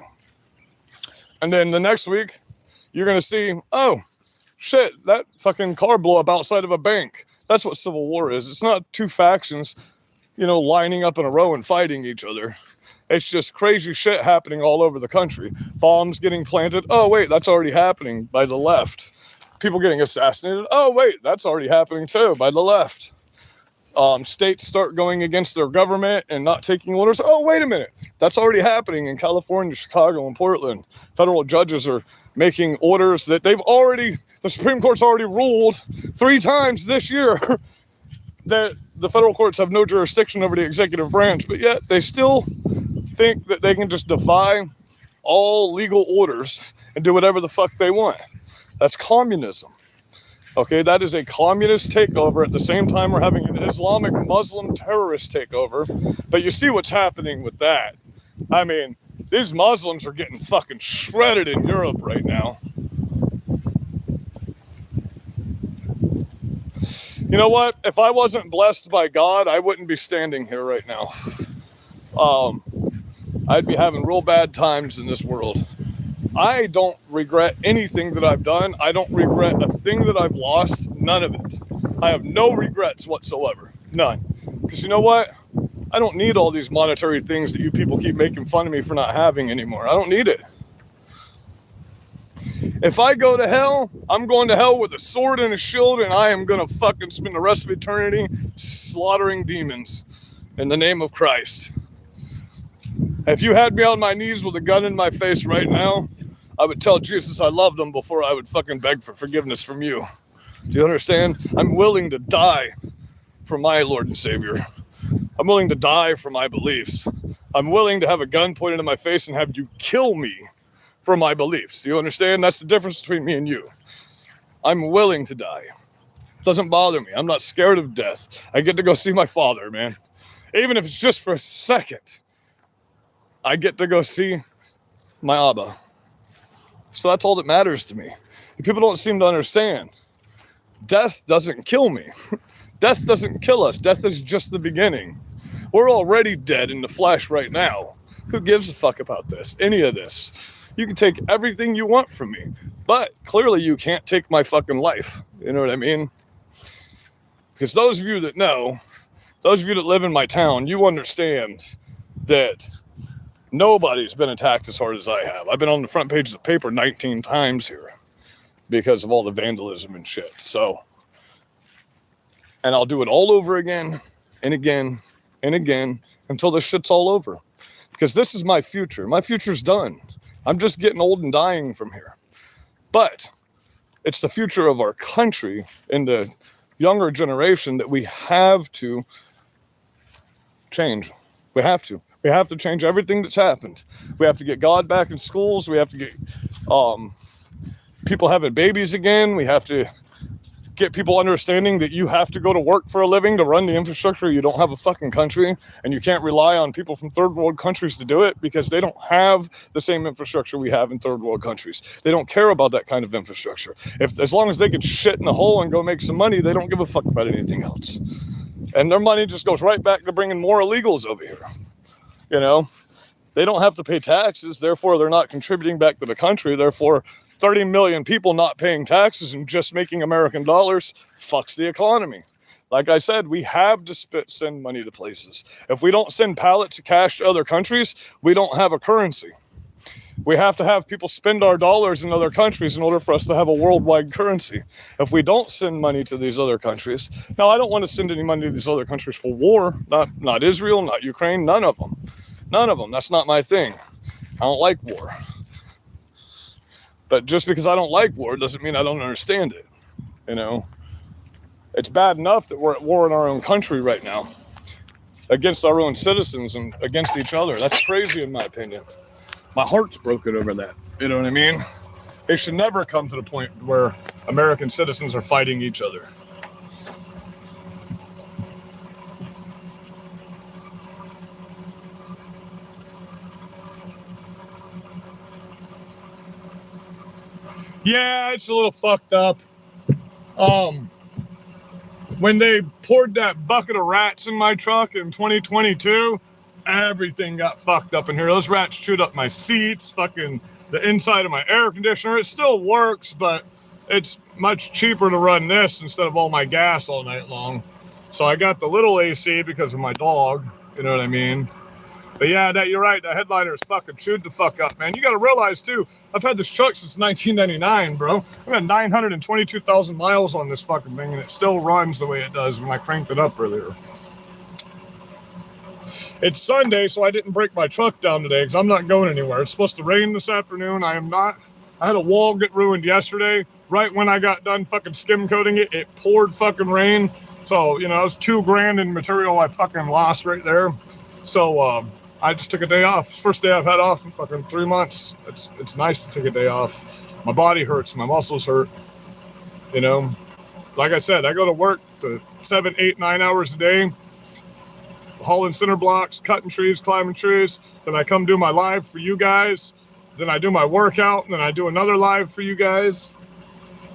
Speaker 2: And then the next week, you're going to see, oh, shit, that fucking car blew up outside of a bank. That's what civil war is. It's not 2 factions, lining up in a row and fighting each other. It's just crazy shit happening all over the country. Bombs getting planted. Oh, wait, that's already happening by the left. People getting assassinated. Oh, wait, that's already happening too by the left. States start going against their government and not taking orders. Oh, wait a minute. That's already happening in California, Chicago, and Portland. Federal judges are making orders that the Supreme Court's already ruled 3 times this year that the federal courts have no jurisdiction over the executive branch, but yet they still think that they can just defy all legal orders and do whatever the fuck they want. That's communism. Okay, that is a communist takeover. At the same time, we're having an Islamic Muslim terrorist takeover. But you see what's happening with that. I mean, these Muslims are getting fucking shredded in Europe right now. You know what? If I wasn't blessed by God, I wouldn't be standing here right now. I'd be having real bad times in this world. I don't regret anything that I've done. I don't regret a thing that I've lost. None of it. I have no regrets whatsoever. None. Because you know what? I don't need all these monetary things that you people keep making fun of me for not having anymore. I don't need it. If I go to hell, I'm going to hell with a sword and a shield, and I am going to fucking spend the rest of eternity slaughtering demons in the name of Christ. If you had me on my knees with a gun in my face right now, I would tell Jesus I loved him before I would fucking beg for forgiveness from you. Do you understand? I'm willing to die for my Lord and Savior. I'm willing to die for my beliefs. I'm willing to have a gun pointed in my face and have you kill me for my beliefs. Do you understand? That's the difference between me and you. I'm willing to die. It doesn't bother me. I'm not scared of death. I get to go see my father, man. Even if it's just for a second, I get to go see my Abba. So that's all that matters to me. And people don't seem to understand. Death doesn't kill me. Death doesn't kill us. Death is just the beginning. We're already dead in the flesh right now. Who gives a fuck about this? Any of this? You can take everything you want from me, but clearly you can't take my fucking life. You know what I mean? Because those of you that know, those of you that live in my town, you understand that nobody's been attacked as hard as I have. I've been on the front page of the paper 19 times here because of all the vandalism and shit. So, and I'll do it all over again and again and again until this shit's all over. Because this is my future. My future's done. I'm just getting old and dying from here. But it's the future of our country and the younger generation that we have to change. We have to. We have to change everything that's happened. We have to get God back in schools. We have to get people having babies again. We have to get people understanding that you have to go to work for a living to run the infrastructure. You don't have a fucking country, and you can't rely on people from third world countries to do it because they don't have the same infrastructure we have in third world countries. They don't care about that kind of infrastructure. As long as they can shit in the hole and go make some money, they don't give a fuck about anything else. And their money just goes right back to bringing more illegals over here. You know, they don't have to pay taxes, therefore they're not contributing back to the country. Therefore, 30 million people not paying taxes and just making American dollars fucks the economy. Like I said, we have to send money to places. If we don't send pallets of cash to other countries, we don't have a currency. We have to have people spend our dollars in other countries in order for us to have a worldwide currency. If we don't send money to these other countries, now I don't want to send any money to these other countries for war, not Israel, not Ukraine, none of them. None of them. That's not my thing. I don't like war. But just because I don't like war doesn't mean I don't understand it. You know, it's bad enough that we're at war in our own country right now against our own citizens and against each other. That's crazy in my opinion. My heart's broken over that. You know what I mean? It should never come to the point where American citizens are fighting each other. Yeah, it's a little fucked up. When they poured that bucket of rats in my truck in 2022, everything got fucked up in here. Those rats chewed up my seats, fucking the inside of my air conditioner. It still works, but it's much cheaper to run this instead of all my gas all night long. So I got the little AC because of my dog. You know what I mean? But yeah, you're right. The headliner is fucking chewed the fuck up, man. You got to realize, too, I've had this truck since 1999, bro. I've had 922,000 miles on this fucking thing, and it still runs the way it does when I cranked it up earlier. It's Sunday, so I didn't break my truck down today because I'm not going anywhere. It's supposed to rain this afternoon. I am not. I had a wall get ruined yesterday. Right when I got done fucking skim coating it, it poured fucking rain. So, you know, it was $2,000 in material I fucking lost right there. So, I just took a day off. First day I've had off in fucking 3 months. It's nice to take a day off. My body hurts. My muscles hurt. You know, like I said, I go to work to 7, 8, 9 hours a day, hauling center blocks, cutting trees, climbing trees. Then I come do my live for you guys. Then I do my workout, and then I do another live for you guys.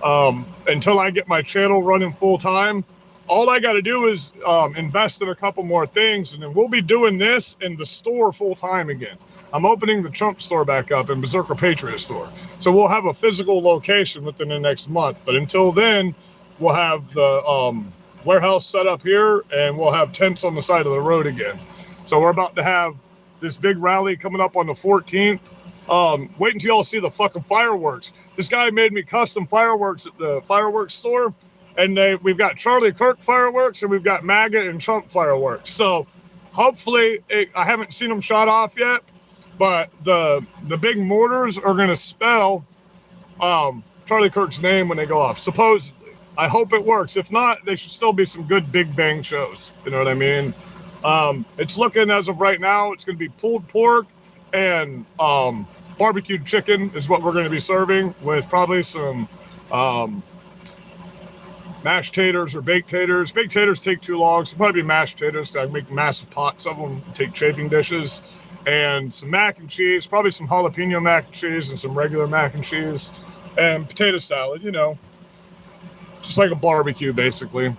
Speaker 2: Until I get my channel running full time. All I got to do is invest in a couple more things, and then we'll be doing this in the store full time again. I'm opening the Trump store back up in Berserker Patriot store. So we'll have a physical location within the next month. But until then, we'll have the warehouse set up here, and we'll have tents on the side of the road again. So we're about to have this big rally coming up on the 14th. Wait until y'all see the fucking fireworks. This guy made me custom fireworks at the fireworks store. And we've got Charlie Kirk fireworks, and we've got MAGA and Trump fireworks. So hopefully, I haven't seen them shot off yet, but the big mortars are going to spell Charlie Kirk's name when they go off, supposedly. I hope it works. If not, they should still be some good Big Bang shows. You know what I mean? It's looking, as of right now, it's going to be pulled pork and barbecued chicken is what we're going to be serving, with probably some mashed taters or baked taters. Baked taters take too long, so probably be mashed taters. I make massive pots of them, take chafing dishes, and some mac and cheese, probably some jalapeno mac and cheese and some regular mac and cheese, and potato salad, you know, just like a barbecue, basically.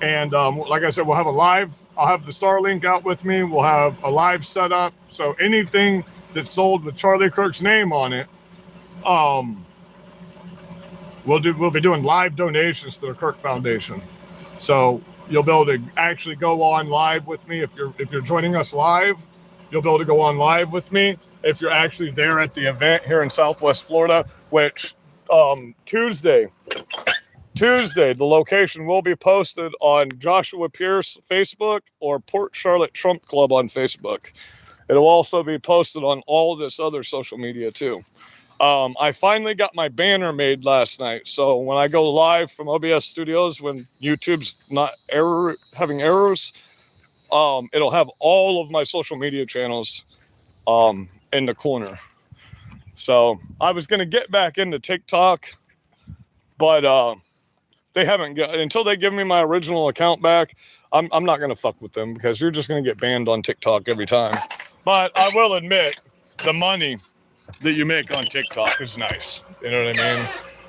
Speaker 2: And like I said, we'll have a live. I'll have the Starlink out with me. We'll have a live set up. So anything that's sold with Charlie Kirk's name on it, we'll be doing live donations to the Kirk Foundation. So you'll be able to actually go on live with me. If you're joining us live, you'll be able to go on live with me. If you're actually there at the event here in Southwest Florida, which Tuesday, the location will be posted on Joshua Pierce Facebook or Port Charlotte Trump Club on Facebook. It'll also be posted on all this other social media too. I finally got my banner made last night. So when I go live from OBS Studios, when YouTube's not having errors, it'll have all of my social media channels in the corner. So I was going to get back into TikTok, but they haven't until they give me my original account back. I'm not going to fuck with them, because you're just going to get banned on TikTok every time. But I will admit, the money that you make on TikTok is nice. You know what I mean?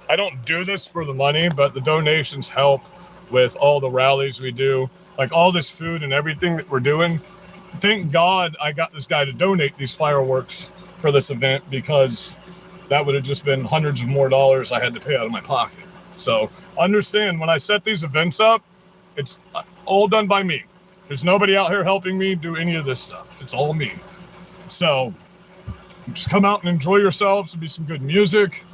Speaker 2: I don't do this for the money, but the donations help with all the rallies we do, like all this food and everything that we're doing. Thank God I got this guy to donate these fireworks for this event, because that would have just been hundreds of more dollars I had to pay out of my pocket. So understand, when I set these events up, it's all done by me. There's nobody out here helping me do any of this stuff. It's all me. So just come out and enjoy yourselves. It'll be some good music.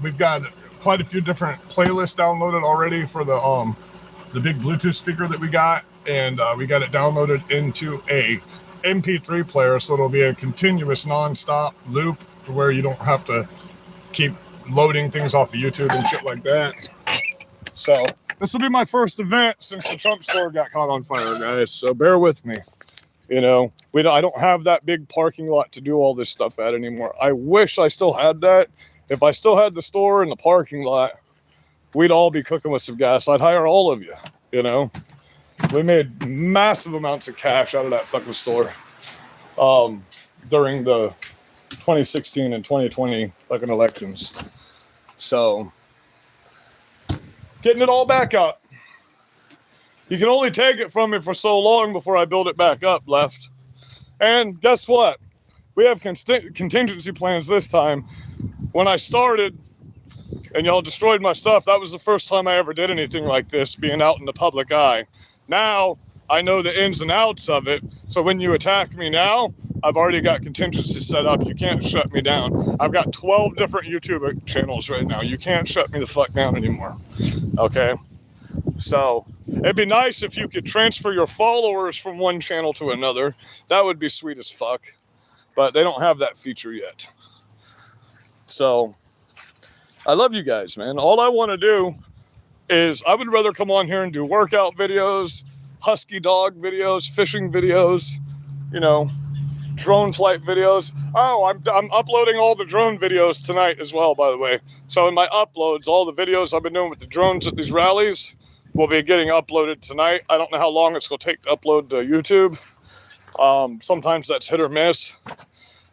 Speaker 2: We've got quite a few different playlists downloaded already for the big Bluetooth speaker that we got, and we got it downloaded into a MP3 player, so it'll be a continuous non-stop loop to where you don't have to keep loading things off of YouTube and shit like that. So this will be my first event since the Trump store got caught on fire, guys. So bear with me. You know, I don't have that big parking lot to do all this stuff at anymore. I wish I still had that. If I still had the store and the parking lot, we'd all be cooking with some gas. I'd hire all of you, you know. We made massive amounts of cash out of that fucking store during the 2016 and 2020 fucking elections. So, getting it all back up. You can only take it from me for so long before I build it back up, left. And guess what? We have contingency plans this time. When I started and y'all destroyed my stuff, that was the first time I ever did anything like this, being out in the public eye. Now, I know the ins and outs of it. So when you attack me now, I've already got contingency set up. You can't shut me down. I've got 12 different YouTube channels right now. You can't shut me the fuck down anymore. Okay? So it'd be nice if you could transfer your followers from one channel to another. That would be sweet as fuck. But they don't have that feature yet. So I love you guys, man. All I want to do is I would rather come on here and do workout videos, husky dog videos, fishing videos, you know, drone flight videos. Oh, I'm uploading all the drone videos tonight as well, by the way. So in my uploads, all the videos I've been doing with the drones at these rallies will be getting uploaded tonight. I don't know how long it's going to take to upload to YouTube. Sometimes that's hit or miss.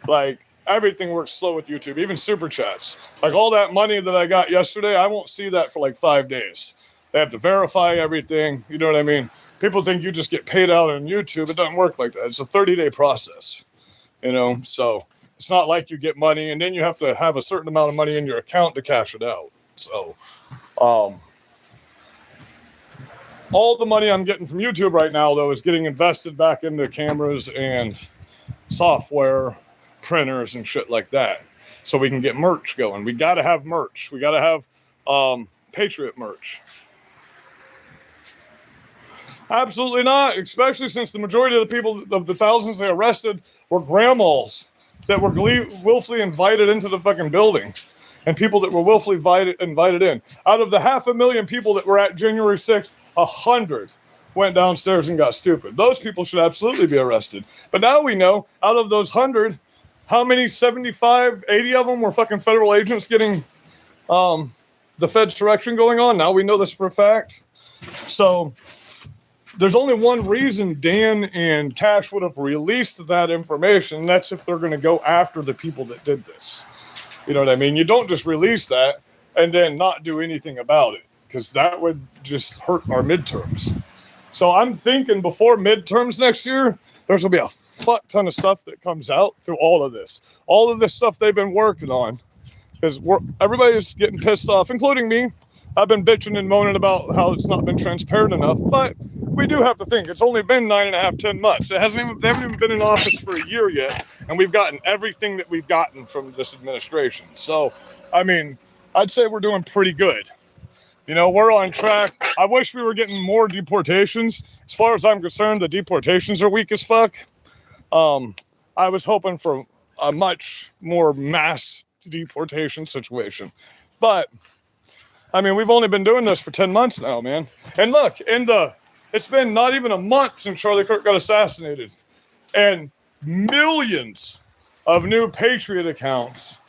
Speaker 2: Like, everything works slow with YouTube, even super chats. Like, all that money that I got yesterday, I won't see that for like 5 days. They have to verify everything. You know what I mean? People think you just get paid out on YouTube. It doesn't work like that. It's a 30-day process, you know? So it's not like you get money and then you have to have a certain amount of money in your account to cash it out. So, all the money I'm getting from YouTube right now, though, is getting invested back into cameras and software, printers, and shit like that. So we can get merch going. We got to have merch. We got to have Patriot merch. Absolutely not, especially since the majority of the people, of the thousands they arrested, were grandmas that were willfully invited into the fucking building. And people that were willfully invited in. Out of the 500,000 people that were at January 6th, 100 went downstairs and got stupid. Those people should absolutely be arrested. But now we know, out of those 100, how many, 75, 80 of them were fucking federal agents getting the Fed's direction going on? Now we know this for a fact. So there's only one reason Dan and Cash would have released that information, and that's if they're going to go after the people that did this. You know what I mean? You don't just release that and then not do anything about it, because that would just hurt our midterms. So I'm thinking before midterms next year, there's going to be a fuck ton of stuff that comes out through all of this. All of this stuff they've been working on, because everybody's getting pissed off, including me. I've been bitching and moaning about how it's not been transparent enough, but we do have to think it's only been 9.5, 10 months. They haven't even been in office for a year yet, and we've gotten everything that we've gotten from this administration. So, I mean, I'd say we're doing pretty good. You know, we're on track. I wish we were getting more deportations. As far as I'm concerned, the deportations are weak as fuck. I was hoping for a much more mass deportation situation. But, I mean, we've only been doing this for 10 months now, man. And look, it's been not even a month since Charlie Kirk got assassinated. And millions of new Patriot accounts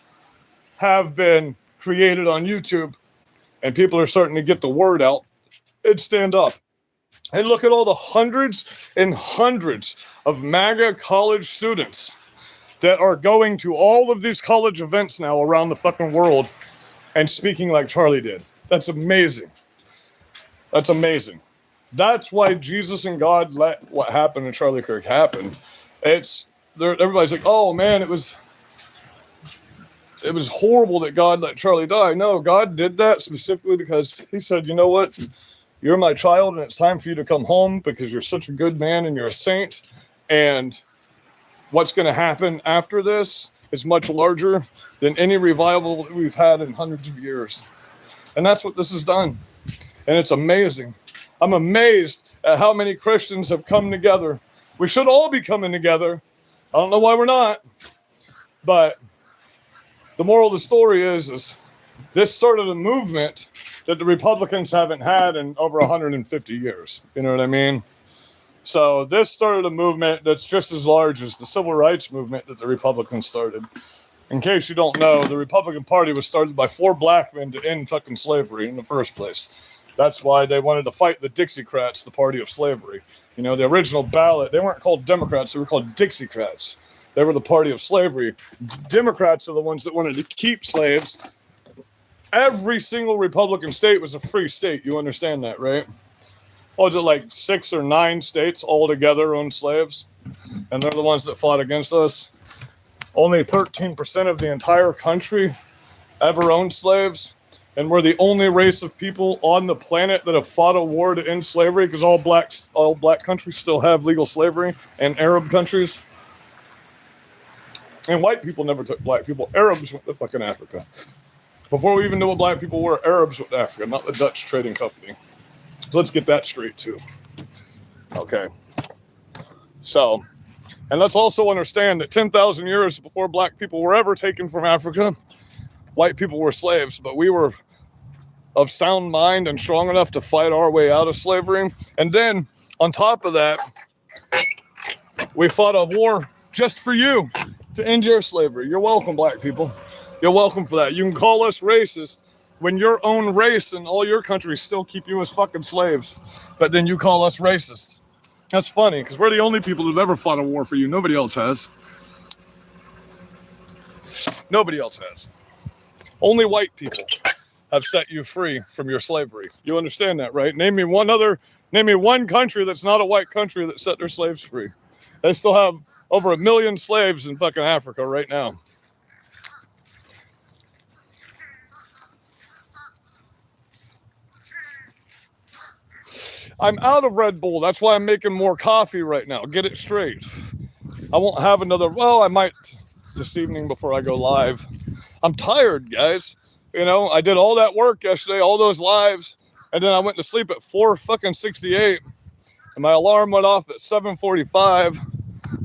Speaker 2: have been created on YouTube. And people are starting to get the word out and stand up. And look at all the hundreds and hundreds of MAGA college students that are going to all of these college events now around the fucking world and speaking like Charlie did. That's amazing. That's amazing. That's why Jesus and God let what happened to Charlie Kirk happen. Everybody's like, oh man, it was horrible that God let Charlie die. No, God did that specifically because he said, you know what? You're my child and it's time for you to come home because you're such a good man and you're a saint. And what's going to happen after this is much larger than any revival that we've had in hundreds of years. And that's what this has done. And it's amazing. I'm amazed at how many Christians have come together. We should all be coming together. I don't know why we're not. But the moral of the story is this started a movement that the Republicans haven't had in over 150 years. You know what I mean? So this started a movement that's just as large as the civil rights movement that the Republicans started. In case you don't know, the Republican Party was started by 4 black men to end fucking slavery in the first place. That's why they wanted to fight the Dixiecrats, the party of slavery. You know, the original ballot, they weren't called Democrats, they were called Dixiecrats. They were the party of slavery. Democrats are the ones that wanted to keep slaves. Every single Republican state was a free state. You understand that, right? What was it, like 6 or 9 states all together owned slaves? And they're the ones that fought against us. Only 13% of the entire country ever owned slaves. And we're the only race of people on the planet that have fought a war to end slavery, because all black countries still have legal slavery, and Arab countries. And white people never took black people. Arabs went to fucking Africa. Before we even knew what black people were, Arabs went to Africa, not the Dutch trading company. So let's get that straight too. Okay. So, and let's also understand that 10,000 years before black people were ever taken from Africa, white people were slaves, but we were of sound mind and strong enough to fight our way out of slavery. And then on top of that, we fought a war just for you to end your slavery. You're welcome, black people. You're welcome for that. You can call us racist when your own race and all your countries still keep you as fucking slaves, but then you call us racist. That's funny, because we're the only people who've ever fought a war for you. Nobody else has. Nobody else has. Only white people have set you free from your slavery. You understand that, right? Name me one country that's not a white country that set their slaves free. They still have over 1 million slaves in fucking Africa right now. I'm out of Red Bull. That's why I'm making more coffee right now. Get it straight. I won't have another. Well, I might this evening before I go live. I'm tired, guys. You know, I did all that work yesterday, all those lives, and then I went to sleep at 4:68, and my alarm went off at 7:45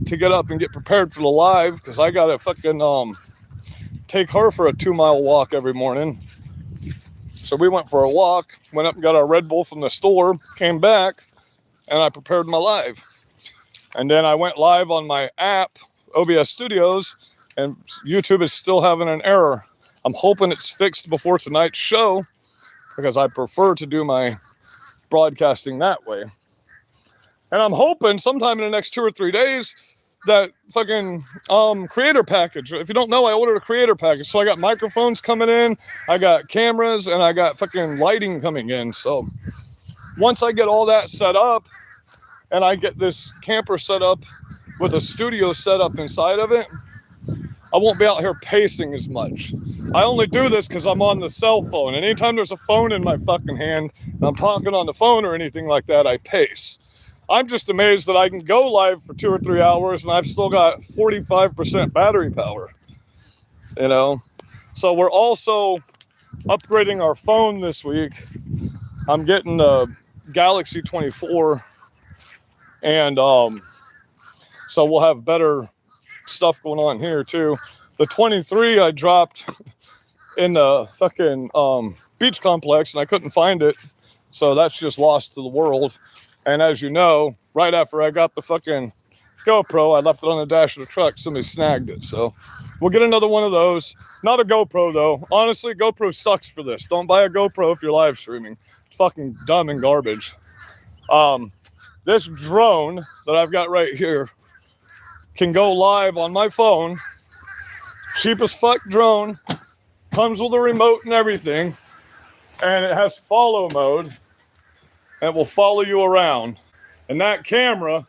Speaker 2: to get up and get prepared for the live, because I gotta fucking take her for a 2-mile walk every morning. So we went for a walk, went up and got our Red Bull from the store, came back, and I prepared my live. And then I went live on my app, OBS Studios, and YouTube is still having an error. I'm hoping it's fixed before tonight's show, because I prefer to do my broadcasting that way. And I'm hoping sometime in the next 2 or 3 days that fucking creator package. If you don't know, I ordered a creator package. So I got microphones coming in, I got cameras, and I got fucking lighting coming in. So once I get all that set up, and I get this camper set up with a studio set up inside of it, I won't be out here pacing as much. I only do this because I'm on the cell phone. And anytime there's a phone in my fucking hand and I'm talking on the phone or anything like that, I pace. I'm just amazed that I can go live for 2 or 3 hours and I've still got 45% battery power. You know? So we're also upgrading our phone this week. I'm getting the Galaxy 24. And so we'll have better stuff going on here too. The 23 I dropped in the fucking beach complex and I couldn't find it. So that's just lost to the world. And as you know, right after I got the fucking GoPro, I left it on the dash of the truck. Somebody snagged it. So we'll get another one of those. Not a GoPro though. Honestly, GoPro sucks for this. Don't buy a GoPro if you're live streaming. It's fucking dumb and garbage. This drone that I've got right here can go live on my phone. Cheap as fuck drone. Comes with a remote and everything. And it has follow mode. And it will follow you around. And that camera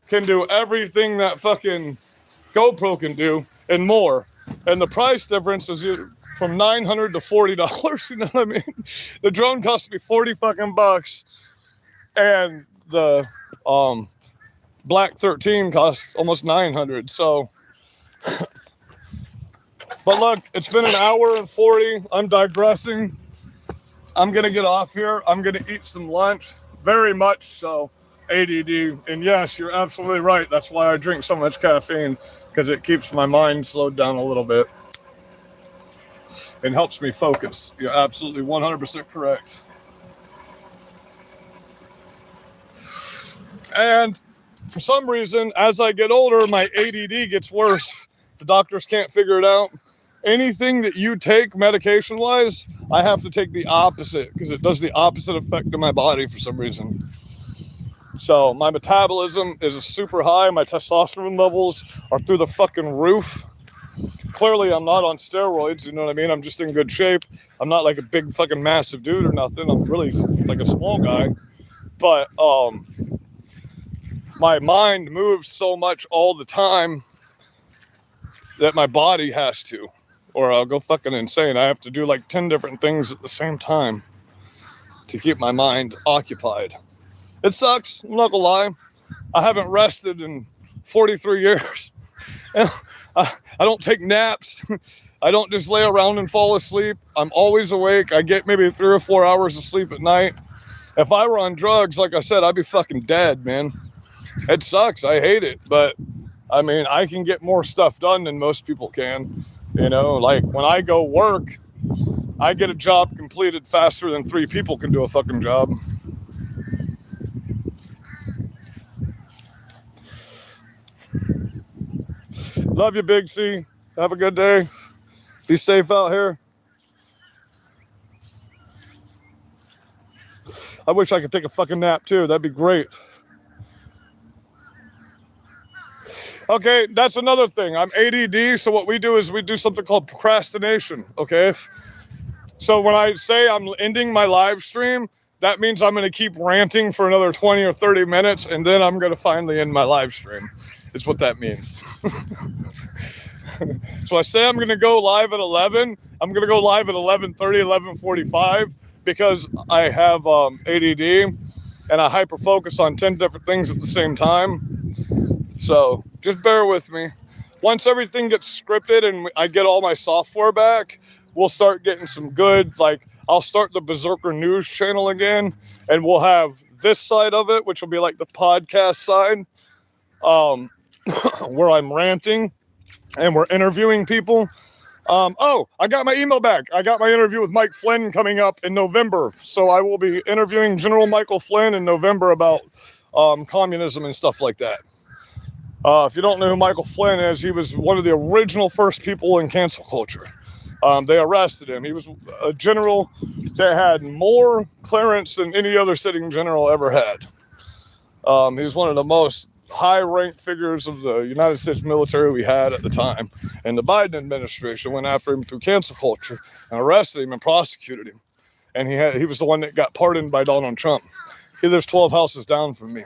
Speaker 2: can do everything that fucking GoPro can do and more. And the price difference is from $900 to $40. You know what I mean? The drone cost me 40 fucking bucks. And the Black 13 cost almost 900. So, but look, it's been 1 hour and 40. I'm digressing. I'm gonna get off here. I'm gonna eat some lunch. Very much so, ADD. And yes, you're absolutely right. That's why I drink so much caffeine, because it keeps my mind slowed down a little bit and helps me focus. You're absolutely 100% correct. And for some reason, as I get older, my ADD gets worse. The doctors can't figure it out. Anything that you take medication-wise, I have to take the opposite, because it does the opposite effect to my body for some reason. So my metabolism is super high. My testosterone levels are through the fucking roof. Clearly, I'm not on steroids, you know what I mean? I'm just in good shape. I'm not like a big fucking massive dude or nothing. I'm really like a small guy. But my mind moves so much all the time that my body has to, or I'll go fucking insane. I have to do like 10 different things at the same time to keep my mind occupied. It sucks, I'm not gonna lie. I haven't rested in 43 years. I don't take naps. I don't just lay around and fall asleep. I'm always awake. I get maybe 3 or 4 hours of sleep at night. If I were on drugs, like I said, I'd be fucking dead, man. It sucks. I hate it. But, I mean, I can get more stuff done than most people can. You know, like when I go work, I get a job completed faster than 3 people can do a fucking job. Love you, Big C. Have a good day. Be safe out here. I wish I could take a fucking nap too. That'd be great. Okay, that's another thing. I'm ADD, so what we do is we do something called procrastination, okay? So when I say I'm ending my live stream, that means I'm going to keep ranting for another 20 or 30 minutes, and then I'm going to finally end my live stream. Is what that means. So I say I'm going to go live at 11. I'm going to go live at 11:30, 11:45, because I have ADD, and I hyper-focus on 10 different things at the same time. So just bear with me. Once everything gets scripted and I get all my software back, we'll start getting some good, like, I'll start the Berserker News channel again, and we'll have this side of it, which will be like the podcast side, where I'm ranting and we're interviewing people. Oh, I got my email back. I got my interview with Mike Flynn coming up in November. So I will be interviewing General Michael Flynn in November about communism and stuff like that. If you don't know who Michael Flynn is, he was one of the original first people in cancel culture. They arrested him. He was a general that had more clearance than any other sitting general ever had. He was one of the most high-ranked figures of the United States military we had at the time. And the Biden administration went after him through cancel culture and arrested him and prosecuted him. And he was the one that got pardoned by Donald Trump. He lives 12 houses down from me.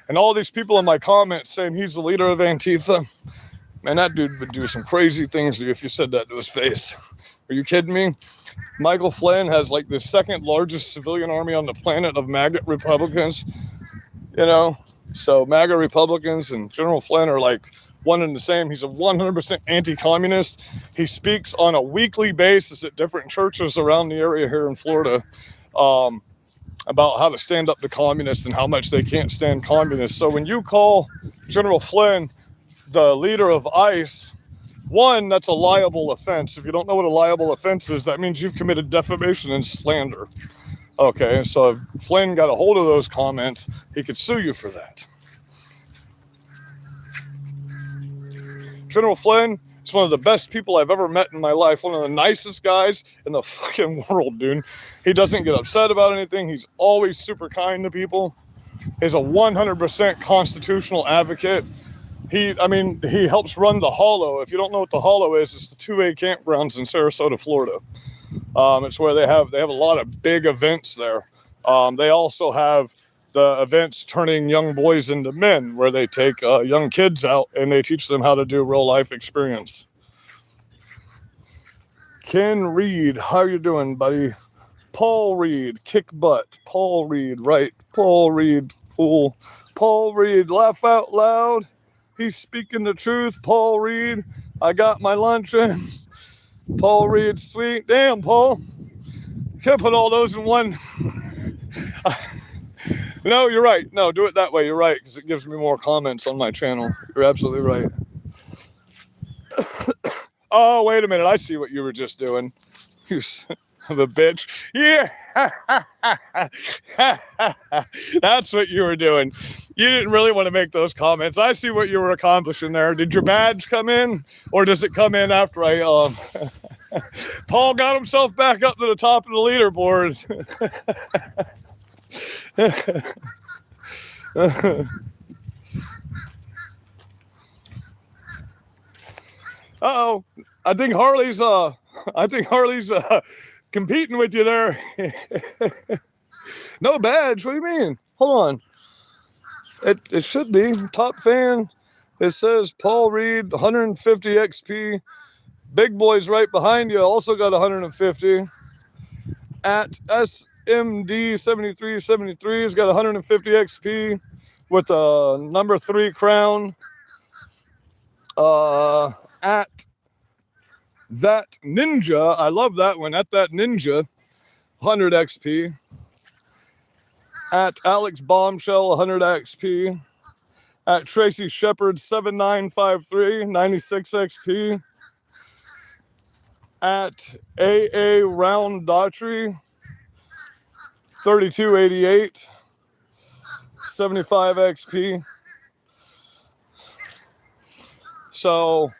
Speaker 2: And all these people in my comments saying he's the leader of Antifa, man, that dude would do some crazy things to you if you said that to his face. Are you kidding me? Michael Flynn has like the second largest civilian army on the planet of MAGA Republicans, you know? So MAGA Republicans and General Flynn are like one and the same. He's a 100% anti-communist. He speaks on a weekly basis at different churches around the area here in Florida, about how to stand up to communists and how much they can't stand communists. So when you call General Flynn the leader of ICE, one, that's a liable offense. If you don't know what a liable offense is, that means you've committed defamation and slander. Okay, so if Flynn got a hold of those comments, he could sue you for that. General Flynn is one of the best people I've ever met in my life. One of the nicest guys in the fucking world, dude. He doesn't get upset about anything. He's always super kind to people. He's a 100% constitutional advocate. He helps run the Hollow. If you don't know what the Hollow is, it's the 2A campgrounds in Sarasota, Florida. It's where they have a lot of big events there. They also have the events turning young boys into men, where they take young kids out and they teach them how to do real life experience. Ken Reed, how you doing, buddy? Paul Reed, kick butt. Paul Reed, right. Paul Reed, cool. Paul Reed, laugh out loud. He's speaking the truth. Paul Reed, I got my lunch in. Paul Reed, sweet. Damn, Paul. Can't put all those in one. No, you're right. No, do it that way. You're right, because it gives me more comments on my channel. You're absolutely right. Oh, wait a minute. I see what you were just doing. You son of a bitch. Yeah. That's what you were doing. You didn't really want to make those comments. I see what you were accomplishing there. Did your badge come in? Or does it come in after I... Paul got himself back up to the top of the leaderboard. Uh-oh. I think Harley's competing with you there. No badge. What do you mean? Hold on. It should be top fan. It says Paul Reed 150 XP. Big Boy's right behind you. Also got 150. At SMD7373 has got 150 XP with a number 3 crown. At That Ninja, I love that one. At That Ninja, 100 XP. At Alex Bombshell, 100 XP. At Tracy Shepard, 7953, 96 XP. At AA Round Daughtry, 3288, 75 XP. So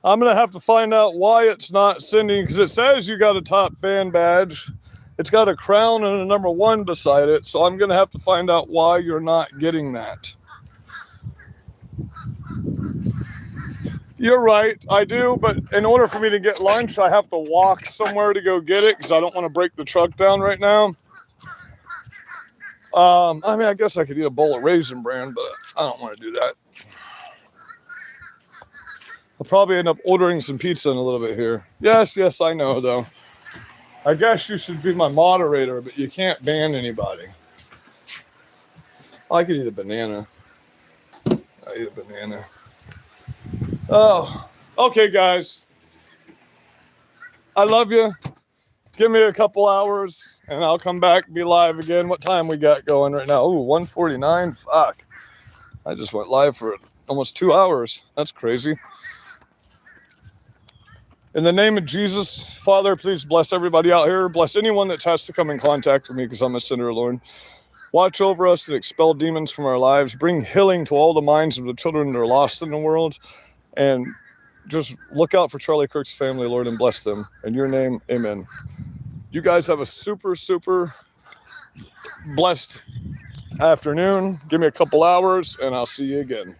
Speaker 2: I'm going to have to find out why it's not sending, because it says you got a top fan badge. It's got a crown and a number 1 beside it. So I'm going to have to find out why you're not getting that. You're right, I do. But in order for me to get lunch, I have to walk somewhere to go get it because I don't want to break the truck down right now. I mean, I guess I could eat a bowl of Raisin Bran, but I don't want to do that. I'll probably end up ordering some pizza in a little bit here. Yes, I know, though. I guess you should be my moderator, but you can't ban anybody. I could eat a banana. I eat a banana. Oh, okay, guys. I love you. Give me a couple hours, and I'll come back and be live again. What time we got going right now? Ooh, 1:49. Fuck. I just went live for almost 2 hours. That's crazy. In the name of Jesus, Father, please bless everybody out here. Bless anyone that has to come in contact with me because I'm a sinner, Lord. Watch over us and expel demons from our lives. Bring healing to all the minds of the children that are lost in the world. And just look out for Charlie Kirk's family, Lord, and bless them. In your name, amen. You guys have a super, super blessed afternoon. Give me a couple hours, and I'll see you again.